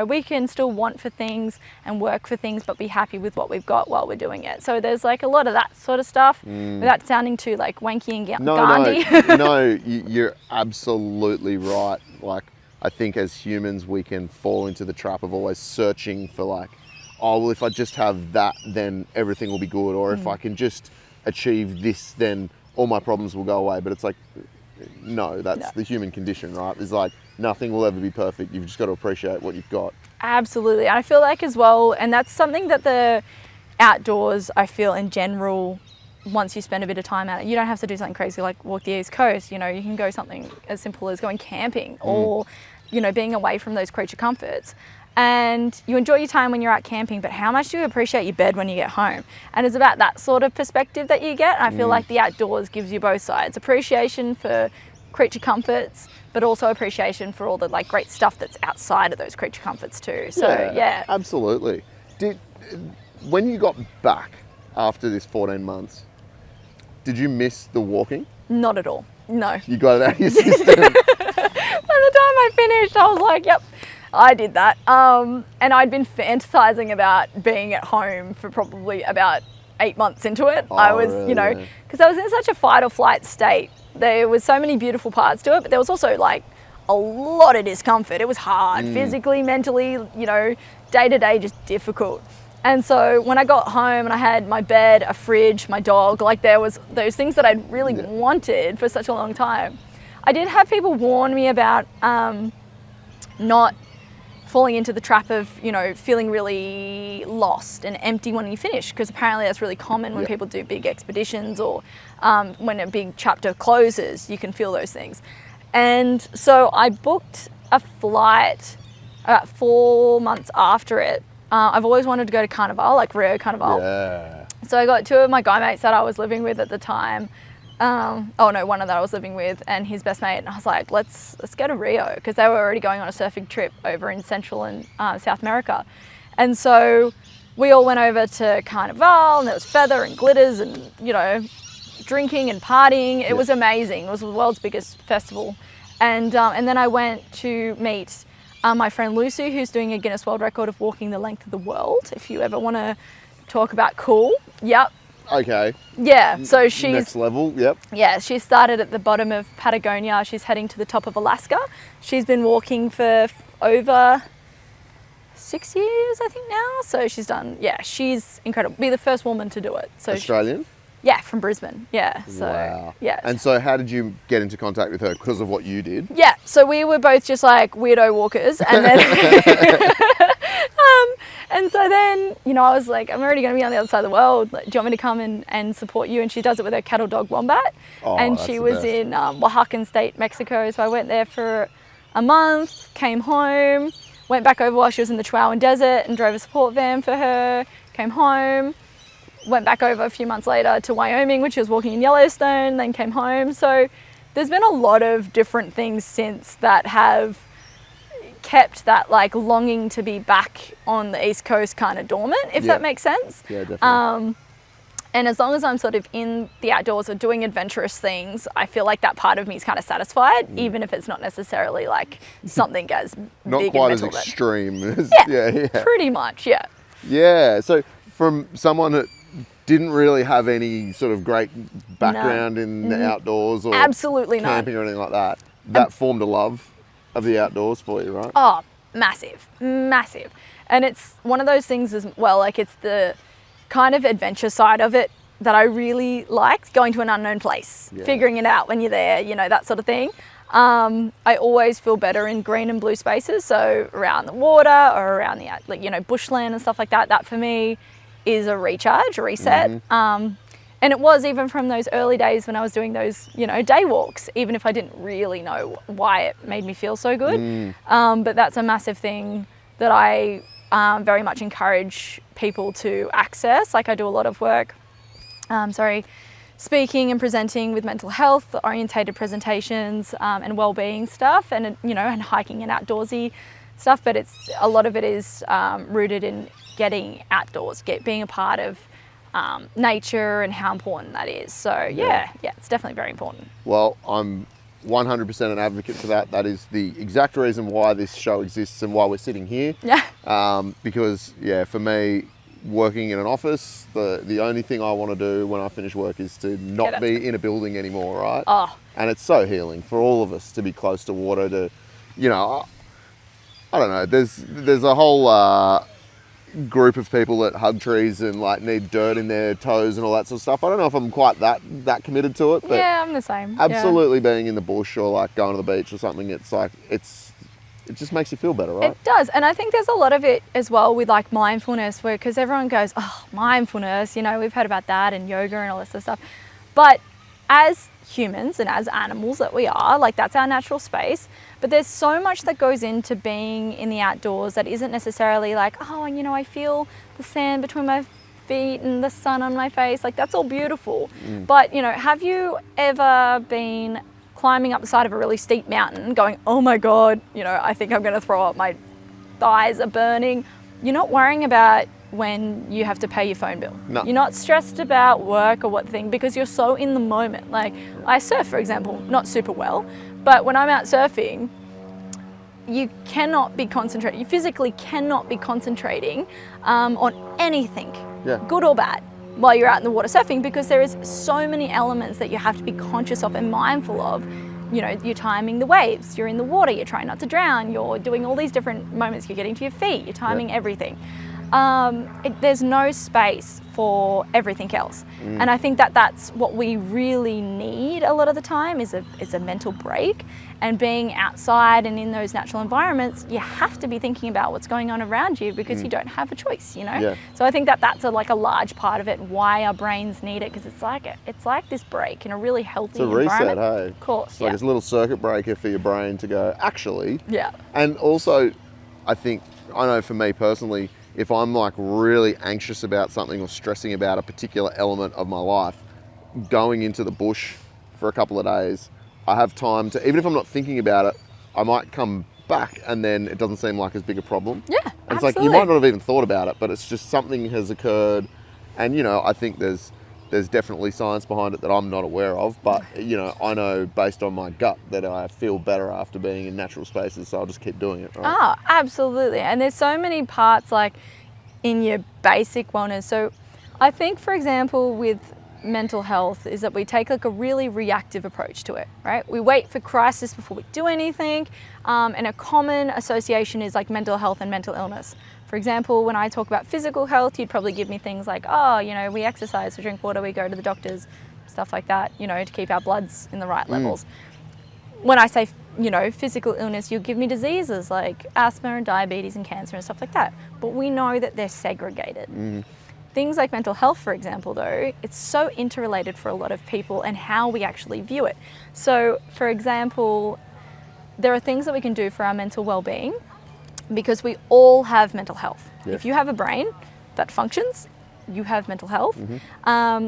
we can still want for things and work for things, but be happy with what we've got while we're doing it. So there's like a lot of that sort of stuff without sounding too like wanky and Gandhi. No, you're absolutely right. Like, I think as humans, we can fall into the trap of always searching for like, oh, well, if I just have that, then everything will be good. Or if I can just achieve this, then all my problems will go away. But it's like, no, that's the human condition, right? It's like nothing will ever be perfect. You've just got to appreciate what you've got. Absolutely. And I feel like as well, and that's something that the outdoors, I feel in general, once you spend a bit of time at it, you don't have to do something crazy like walk the East Coast. You can go something as simple as going camping or, being away from those creature comforts. And you enjoy your time when you're out camping, but how much do you appreciate your bed when you get home? And it's about that sort of perspective that you get. And I feel like the outdoors gives you both sides. Appreciation for creature comforts, but also appreciation for all the like great stuff that's outside of those creature comforts too. So yeah. Absolutely. When you got back after this 14 months, did you miss the walking? Not at all. No. You got it out of your system. By the time I finished, I was like, yep, I did that. And I'd been fantasizing about being at home for probably about 8 months into it. I was, really? because I was in such a fight or flight state. There was so many beautiful parts to it, but there was also like a lot of discomfort. It was hard, physically, mentally, day to day, just difficult. And so when I got home and I had my bed, a fridge, my dog, like there was those things that I'd really wanted for such a long time. I did have people warn me about not falling into the trap of, feeling really lost and empty when you finish, because apparently that's really common when people do big expeditions or when a big chapter closes, you can feel those things. And so I booked a flight about 4 months after it. I've always wanted to go to Carnival, like Rio Carnival. Yeah. So I got two of my guy mates that I was living with at the time. One that I was living with and his best mate. And I was like, let's go to Rio, because they were already going on a surfing trip over in Central and South America. And so we all went over to Carnival, and there was feather and glitters and, drinking and partying. It was amazing. It was the world's biggest festival. And then I went to meet my friend Lucy, who's doing a Guinness World Record of walking the length of the world. If you ever want to talk about cool. Yep. Okay. Yeah. So she's next level. Yep. Yeah. She started at the bottom of Patagonia. She's heading to the top of Alaska. She's been walking for over 6 years, I think now. So she's done. Yeah. She's incredible. Be the first woman to do it. So Australian. Yeah, from Brisbane. Yeah. So wow. yeah. And so how did you get into contact with her? Because of what you did? Yeah. So we were both just like weirdo walkers, and then and so then, I was like, I'm already going to be on the other side of the world. Like, do you want me to come and support you? And she does it with her cattle dog Wombat. Oh, and that's she the was best. in Oaxacan State, Mexico. So I went there for a month, came home, went back over while she was in the Chihuahuan Desert and drove a support van for her, came home, went back over a few months later to Wyoming when she was walking in Yellowstone, then came home. So there's been a lot of different things since that have kept that like longing to be back on the East Coast kind of dormant, if that makes sense. Yeah, definitely. And as long as I'm sort of in the outdoors or doing adventurous things, I feel like that part of me is kind of satisfied, even if it's not necessarily like something as Not big quite and as mental. extreme. As, Yeah, pretty much, yeah. Yeah. So from someone that didn't really have any sort of great background in the outdoors or Absolutely not. camping or anything like that, that formed a love of the outdoors for you, right? Oh, massive, massive. And it's one of those things as well, like it's the kind of adventure side of it that I really liked, going to an unknown place, figuring it out when you're there, you know, that sort of thing. I always feel better in green and blue spaces, so around the water or around the, like, you know, bushland and stuff like that. That for me is a recharge, a reset. And it was even from those early days when I was doing those, you know, day walks, even if I didn't really know why it made me feel so good. But that's a massive thing that I very much encourage people to access. Like I do a lot of work, speaking and presenting with mental health orientated presentations and wellbeing stuff, and you know, and hiking and outdoorsy stuff. But it's a lot of it is rooted in getting outdoors, being a part of nature and how important that is. So yeah, it's definitely very important. Well, I'm 100% an advocate for that. That is the exact reason why this show exists and why we're sitting here. Yeah. Because for me, working in an office, the only thing I want to do when I finish work is to not be in a building anymore, right? Oh. And it's so healing for all of us to be close to water, to, you know, I don't know, there's a whole group of people that hug trees and like need dirt in their toes and all that sort of stuff. I don't know if I'm quite that committed to it, but yeah, I'm the same. Absolutely, being in the bush or like going to the beach or something, it's like it just makes you feel better, right? It does. And I think there's a lot of it as well with like mindfulness, where, because everyone goes, oh, mindfulness, you know, we've heard about that and yoga and all this sort of stuff. But as humans and as animals that we are, like that's our natural space. But there's so much that goes into being in the outdoors that isn't necessarily like, oh, and you know, I feel the sand between my feet and the sun on my face. Like that's all beautiful. But, you know, have you ever been climbing up the side of a really steep mountain going, oh my God, you know, I think I'm going to throw up, my thighs are burning? You're not worrying about when you have to pay your phone bill. No. You're not stressed about work or what thing, because you're so in the moment. Like I surf, for example, not super well, but when I'm out surfing, you cannot be concentrating. You physically cannot be concentrating on anything, good or bad, while you're out in the water surfing, because there is so many elements that you have to be conscious of and mindful of. You know, you're timing the waves, you're in the water, you're trying not to drown, you're doing all these different moments, you're getting to your feet, you're timing everything. There's no space for everything else. And I think that that's what we really need a lot of the time is a mental break. And being outside and in those natural environments, you have to be thinking about what's going on around you, because you don't have a choice, you know? So I think that that's a large part of it, why our brains need it, because it's like this break in a really healthy environment. It's a reset, hey? Of course, it's like a little circuit breaker for your brain to go, actually. Yeah. And also, I know for me personally, if I'm like really anxious about something or stressing about a particular element of my life, going into the bush for a couple of days, I have time to, even if I'm not thinking about it, I might come back and then it doesn't seem like as big a problem. Yeah, and it's absolutely. like, you might not have even thought about it, but it's just something has occurred. And, you know, I think there's definitely science behind it that I'm not aware of, but, you know, I know based on my gut that I feel better after being in natural spaces, so I'll just keep doing it, right? Oh, absolutely. And there's so many parts like in your basic wellness. So I think, for example, with mental health is that we take like a really reactive approach to it, right? We wait for crisis before we do anything. And a common association is like mental health and mental illness. For example, when I talk about physical health, you'd probably give me things like, oh, you know, we exercise, we drink water, we go to the doctors, stuff like that, you know, to keep our bloods in the right levels. When I say, you know, physical illness, you'll give me diseases like asthma and diabetes and cancer and stuff like that. But we know that they're segregated. Things like mental health, for example, though, it's so interrelated for a lot of people and how we actually view it. So, for example, there are things that we can do for our mental well-being, because we all have mental health. If you have a brain that functions, you have mental health. In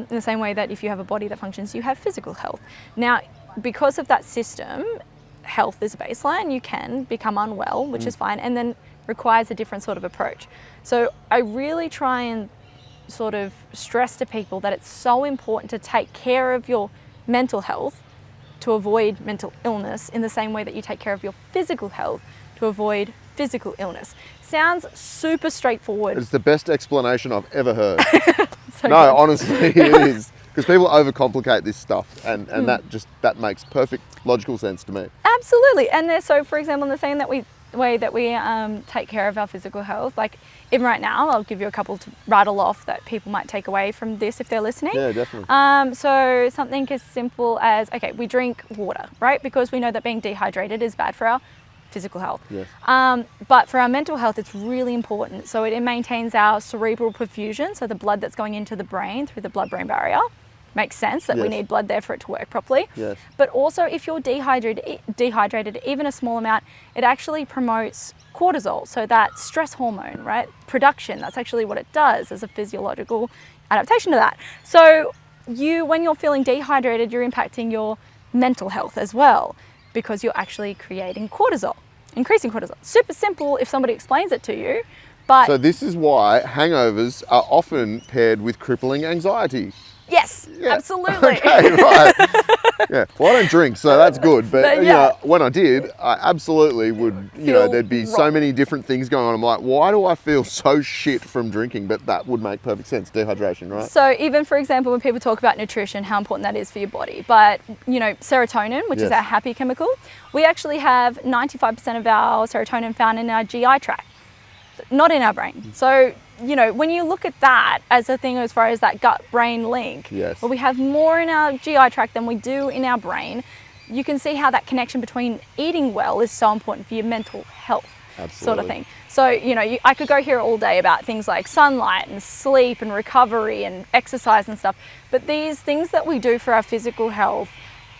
the same way that if you have a body that functions, you have physical health. Now, because of that system, health is a baseline, you can become unwell, which is fine, and then requires a different sort of approach. So I really try and sort of stress to people that it's so important to take care of your mental health to avoid mental illness in the same way that you take care of your physical health to avoid physical illness. Sounds super straightforward. It's the best explanation I've ever heard. So No, good. honestly, it is. Because people overcomplicate this stuff, and that makes perfect logical sense to me. Absolutely. And so, for example, in the same way that we take care of our physical health, like even right now, I'll give you a couple to rattle off that people might take away from this if they're listening. Yeah, definitely. So something as simple as, okay, we drink water, right? Because we know that being dehydrated is bad for our physical health. Yes. But for our mental health, it's really important. So it maintains our cerebral perfusion, so the blood that's going into the brain through the blood-brain barrier. Makes sense that we Yes. need blood there for it to work properly. Yes. But also, if you're dehydrated, even a small amount, it actually promotes cortisol, so that stress hormone, right? Production, that's actually what it does as a physiological adaptation to that. So when you're feeling dehydrated, you're impacting your mental health as well, because you're actually creating cortisol, increasing cortisol. Super simple if somebody explains it to you, but So this is why hangovers are often paired with crippling anxiety. yes, Yeah. absolutely. Okay, right. Yeah. Well, I don't drink, so that's good. But, But you yeah. know, when I did, I absolutely would, Feel there'd be so rotten. many different things going on. I'm like, why do I feel so shit from drinking? But that would make perfect sense. Dehydration, right? So even, for example, when people talk about nutrition, how important that is for your body. But, serotonin, which is Yes. our happy chemical, we actually have 95% of our serotonin found in our GI tract, not in our brain. So, when you look at that as a thing as far as that gut-brain link, Yes. where we have more in our GI tract than we do in our brain, you can see how that connection between eating well is so important for your mental health. Sort of Absolutely. thing. So, I could go here all day about things like sunlight and sleep and recovery and exercise and stuff. But these things that we do for our physical health,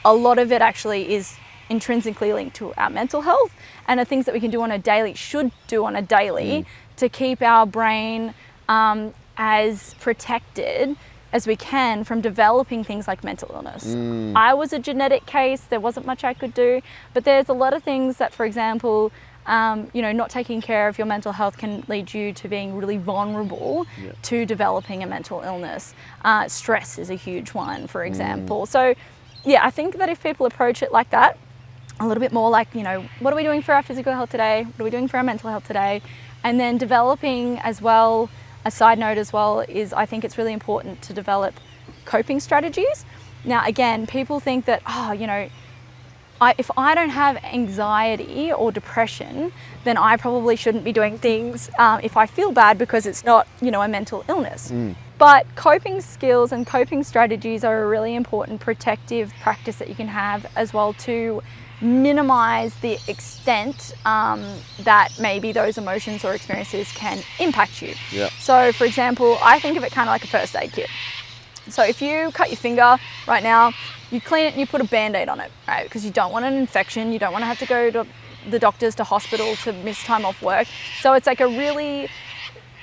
a lot of it actually is intrinsically linked to our mental health, and are things that we can do on a daily, should do on a daily, to keep our brain as protected as we can from developing things like mental illness. I was a genetic case, there wasn't much I could do, but there's a lot of things that, for example, not taking care of your mental health can lead you to being really vulnerable to developing a mental illness. Stress is a huge one, for example. So, yeah, I think that if people approach it like that, a little bit more like, what are we doing for our physical health today? What are we doing for our mental health today? And then developing as well, a side note as well, is I think it's really important to develop coping strategies. Now, again, people think that, if I don't have anxiety or depression, then I probably shouldn't be doing things if I feel bad because it's not, a mental illness. But coping skills and coping strategies are a really important protective practice that you can have as well to minimize the extent that maybe those emotions or experiences can impact you. Yeah. So, for example, I think of it kind of like a first aid kit. So if you cut your finger right now, you clean it and you put a Band-Aid on it, right? Because you don't want an infection, you don't want to have to go to the doctors, to hospital, to miss time off work. So it's like a really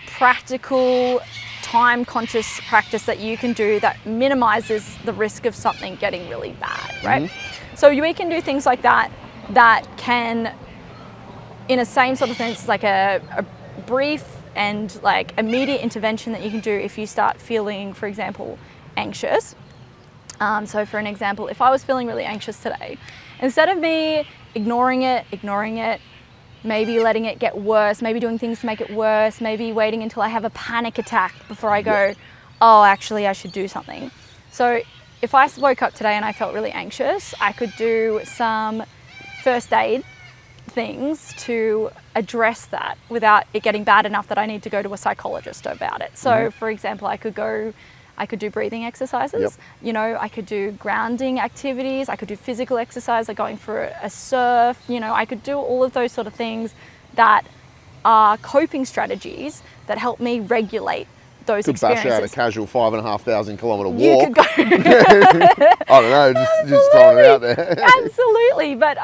practical, time-conscious practice that you can do that minimizes the risk of something getting really bad, right? So we can do things like that can, in a same sort of sense, like a brief and like immediate intervention that you can do if you start feeling, for example, anxious. So for an example, if I was feeling really anxious today, instead of me ignoring it, maybe letting it get worse, maybe doing things to make it worse, maybe waiting until I have a panic attack before I go, oh, actually I should do something. So if I woke up today and I felt really anxious, I could do some first aid things to address that without it getting bad enough that I need to go to a psychologist about it. So for example, I could do breathing exercises, I could do grounding activities, I could do physical exercise like going for a surf, I could do all of those sort of things that are coping strategies that help me regulate those Could bash experiences. out a casual 5,500 kilometre walk. You could go. I don't know, just throwing it out there. Absolutely. But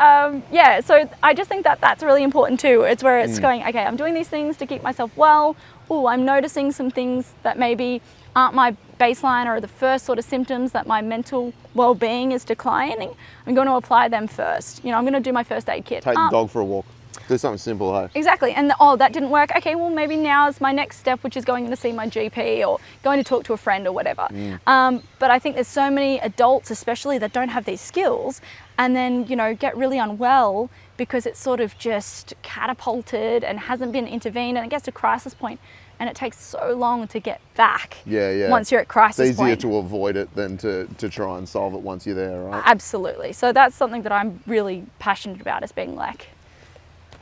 so I just think that that's really important too. It's where it's going, okay, I'm doing these things to keep myself well. Oh, I'm noticing some things that maybe aren't my baseline or the first sort of symptoms that my mental well-being is declining, I'm going to apply them first. I'm going to do my first aid kit. Take the dog for a walk. Do something simple, hey? Exactly. And that didn't work. Okay, well, maybe now is my next step, which is going to see my GP or going to talk to a friend or whatever. But I think there's so many adults, especially, that don't have these skills and then, get really unwell because it's sort of just catapulted and hasn't been intervened, and it gets to crisis point and it takes so long to get back. Yeah. Once you're at crisis it's point. easier to avoid it than to try and solve it once you're there, right? Absolutely. So that's something that I'm really passionate about, is being like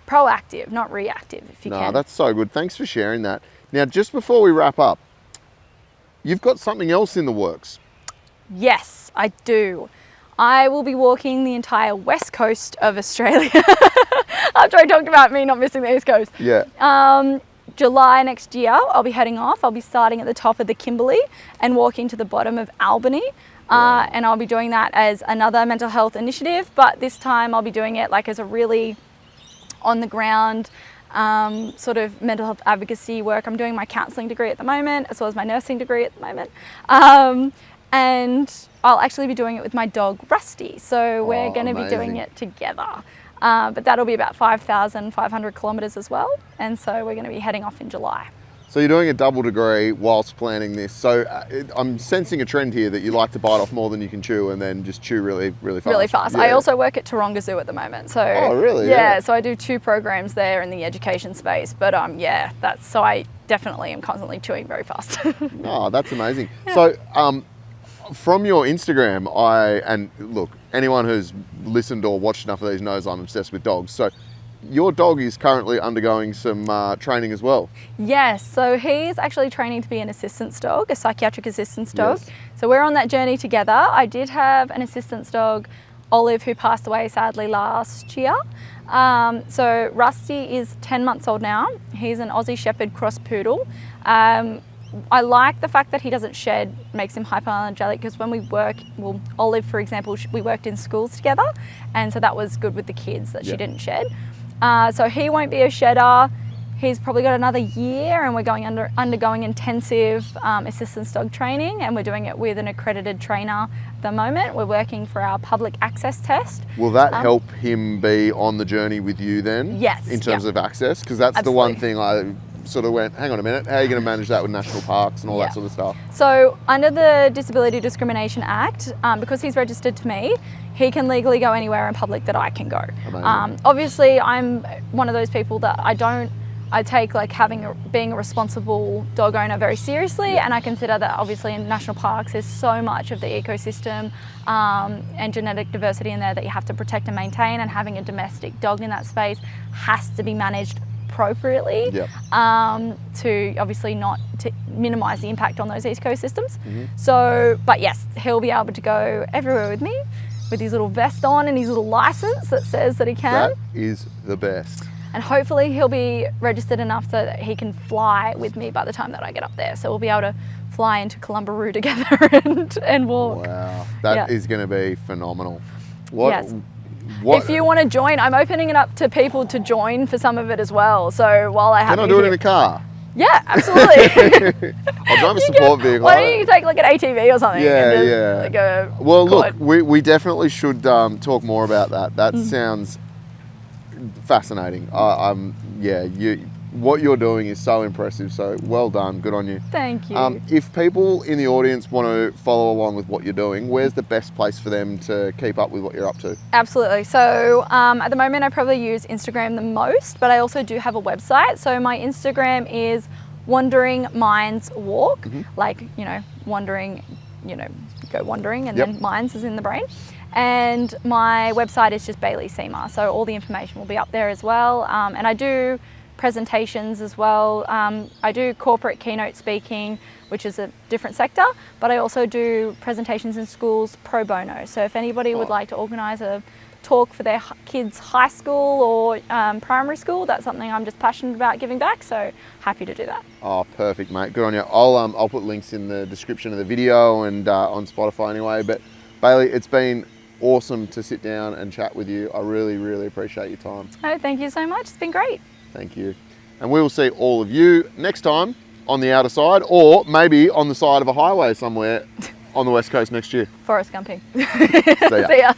proactive, not reactive, if you can. No, that's so good. Thanks for sharing that. Now, just before we wrap up, you've got something else in the works. Yes, I do. I will be walking the entire west coast of Australia. After I talked about me not missing the east coast. Yeah. July next year, I'll be heading off. I'll be starting at the top of the Kimberley and walking to the bottom of Albany. And I'll be doing that as another mental health initiative, but this time I'll be doing it like as a really on the ground sort of mental health advocacy work. I'm doing my counselling degree at the moment, as well as my nursing degree at the moment. And I'll actually be doing it with my dog Rusty. So we're going to be doing it together. But that'll be about 5,500 kilometres as well. And so we're going to be heading off in July. So you're doing a double degree whilst planning this. So I'm sensing a trend here that you like to bite off more than you can chew and then just chew really, really fast. Really fast. Yeah. I also work at Taronga Zoo at the moment. So oh, really? Yeah, so I do 2 programs there in the education space. But so I definitely am constantly chewing very fast. Oh, that's amazing. Yeah. So from your Instagram, and look, anyone who's listened or watched enough of these knows I'm obsessed with dogs. So your dog is currently undergoing some training as well. Yes, so he's actually training to be an assistance dog, a psychiatric assistance dog. Yes. So we're on that journey together. I did have an assistance dog, Olive, who passed away sadly last year. So Rusty is 10 months old now. He's an Aussie Shepherd cross poodle. I like the fact that he doesn't shed, makes him hyperallergenic, because when we work, Olive, for example, we worked in schools together, and so that was good with the kids that she didn't shed. So he won't be a shedder. He's probably got another year, and we're undergoing intensive assistance dog training, and we're doing it with an accredited trainer at the moment. We're working for our public access test. Will that help him be on the journey with you then? Yes. In terms of access? Because that's the one thing I sort of went, hang on a minute, how are you going to manage that with national parks and all that sort of stuff? So under the Disability Discrimination Act, because he's registered to me, he can legally go anywhere in public that I can go. Obviously, I'm one of those people that I take like being a responsible dog owner very seriously, and I consider that obviously in national parks there's so much of the ecosystem and genetic diversity in there that you have to protect and maintain, and having a domestic dog in that space has to be managed appropriately to obviously not to minimise the impact on those ecosystems. So, but yes, he'll be able to go everywhere with me with his little vest on and his little licence that says that he can. That is the best. And hopefully he'll be registered enough so that he can fly with me by the time that I get up there. So we'll be able to fly into Columbaroo together and walk. Wow, that is going to be phenomenal. Yes. If you want to join, I'm opening it up to people to join for some of it as well. So while I have Can I do it in a car? Yeah, absolutely. I'll drive a support vehicle. Why don't you take like an ATV or something? Yeah, yeah. Well, look, we definitely should talk more about that. That sounds fascinating. What you're doing is so impressive. So well done. Good on you. Thank you. If people in the audience want to follow along with what you're doing, where's the best place for them to keep up with what you're up to? Absolutely. So at the moment, I probably use Instagram the most, but I also do have a website. So my Instagram is Wandering Minds Walk, like, wandering, go wandering, and then minds is in the brain. And my website is just Bailey Seema. So all the information will be up there as well. And I do presentations as well. I do corporate keynote speaking, which is a different sector, but I also do presentations in schools pro bono. So if anybody would like to organise a talk for their kids' high school or primary school, that's something I'm just passionate about giving back, so happy to do that. Oh, perfect, mate. Good on you. I'll put links in the description of the video and on Spotify anyway. But Bailey, it's been awesome to sit down and chat with you. I really, really appreciate your time. Oh, thank you so much. It's been great. Thank you. And we will see all of you next time on the outer side, or maybe on the side of a highway somewhere on the West Coast next year. Forest Gumping. See ya. See ya.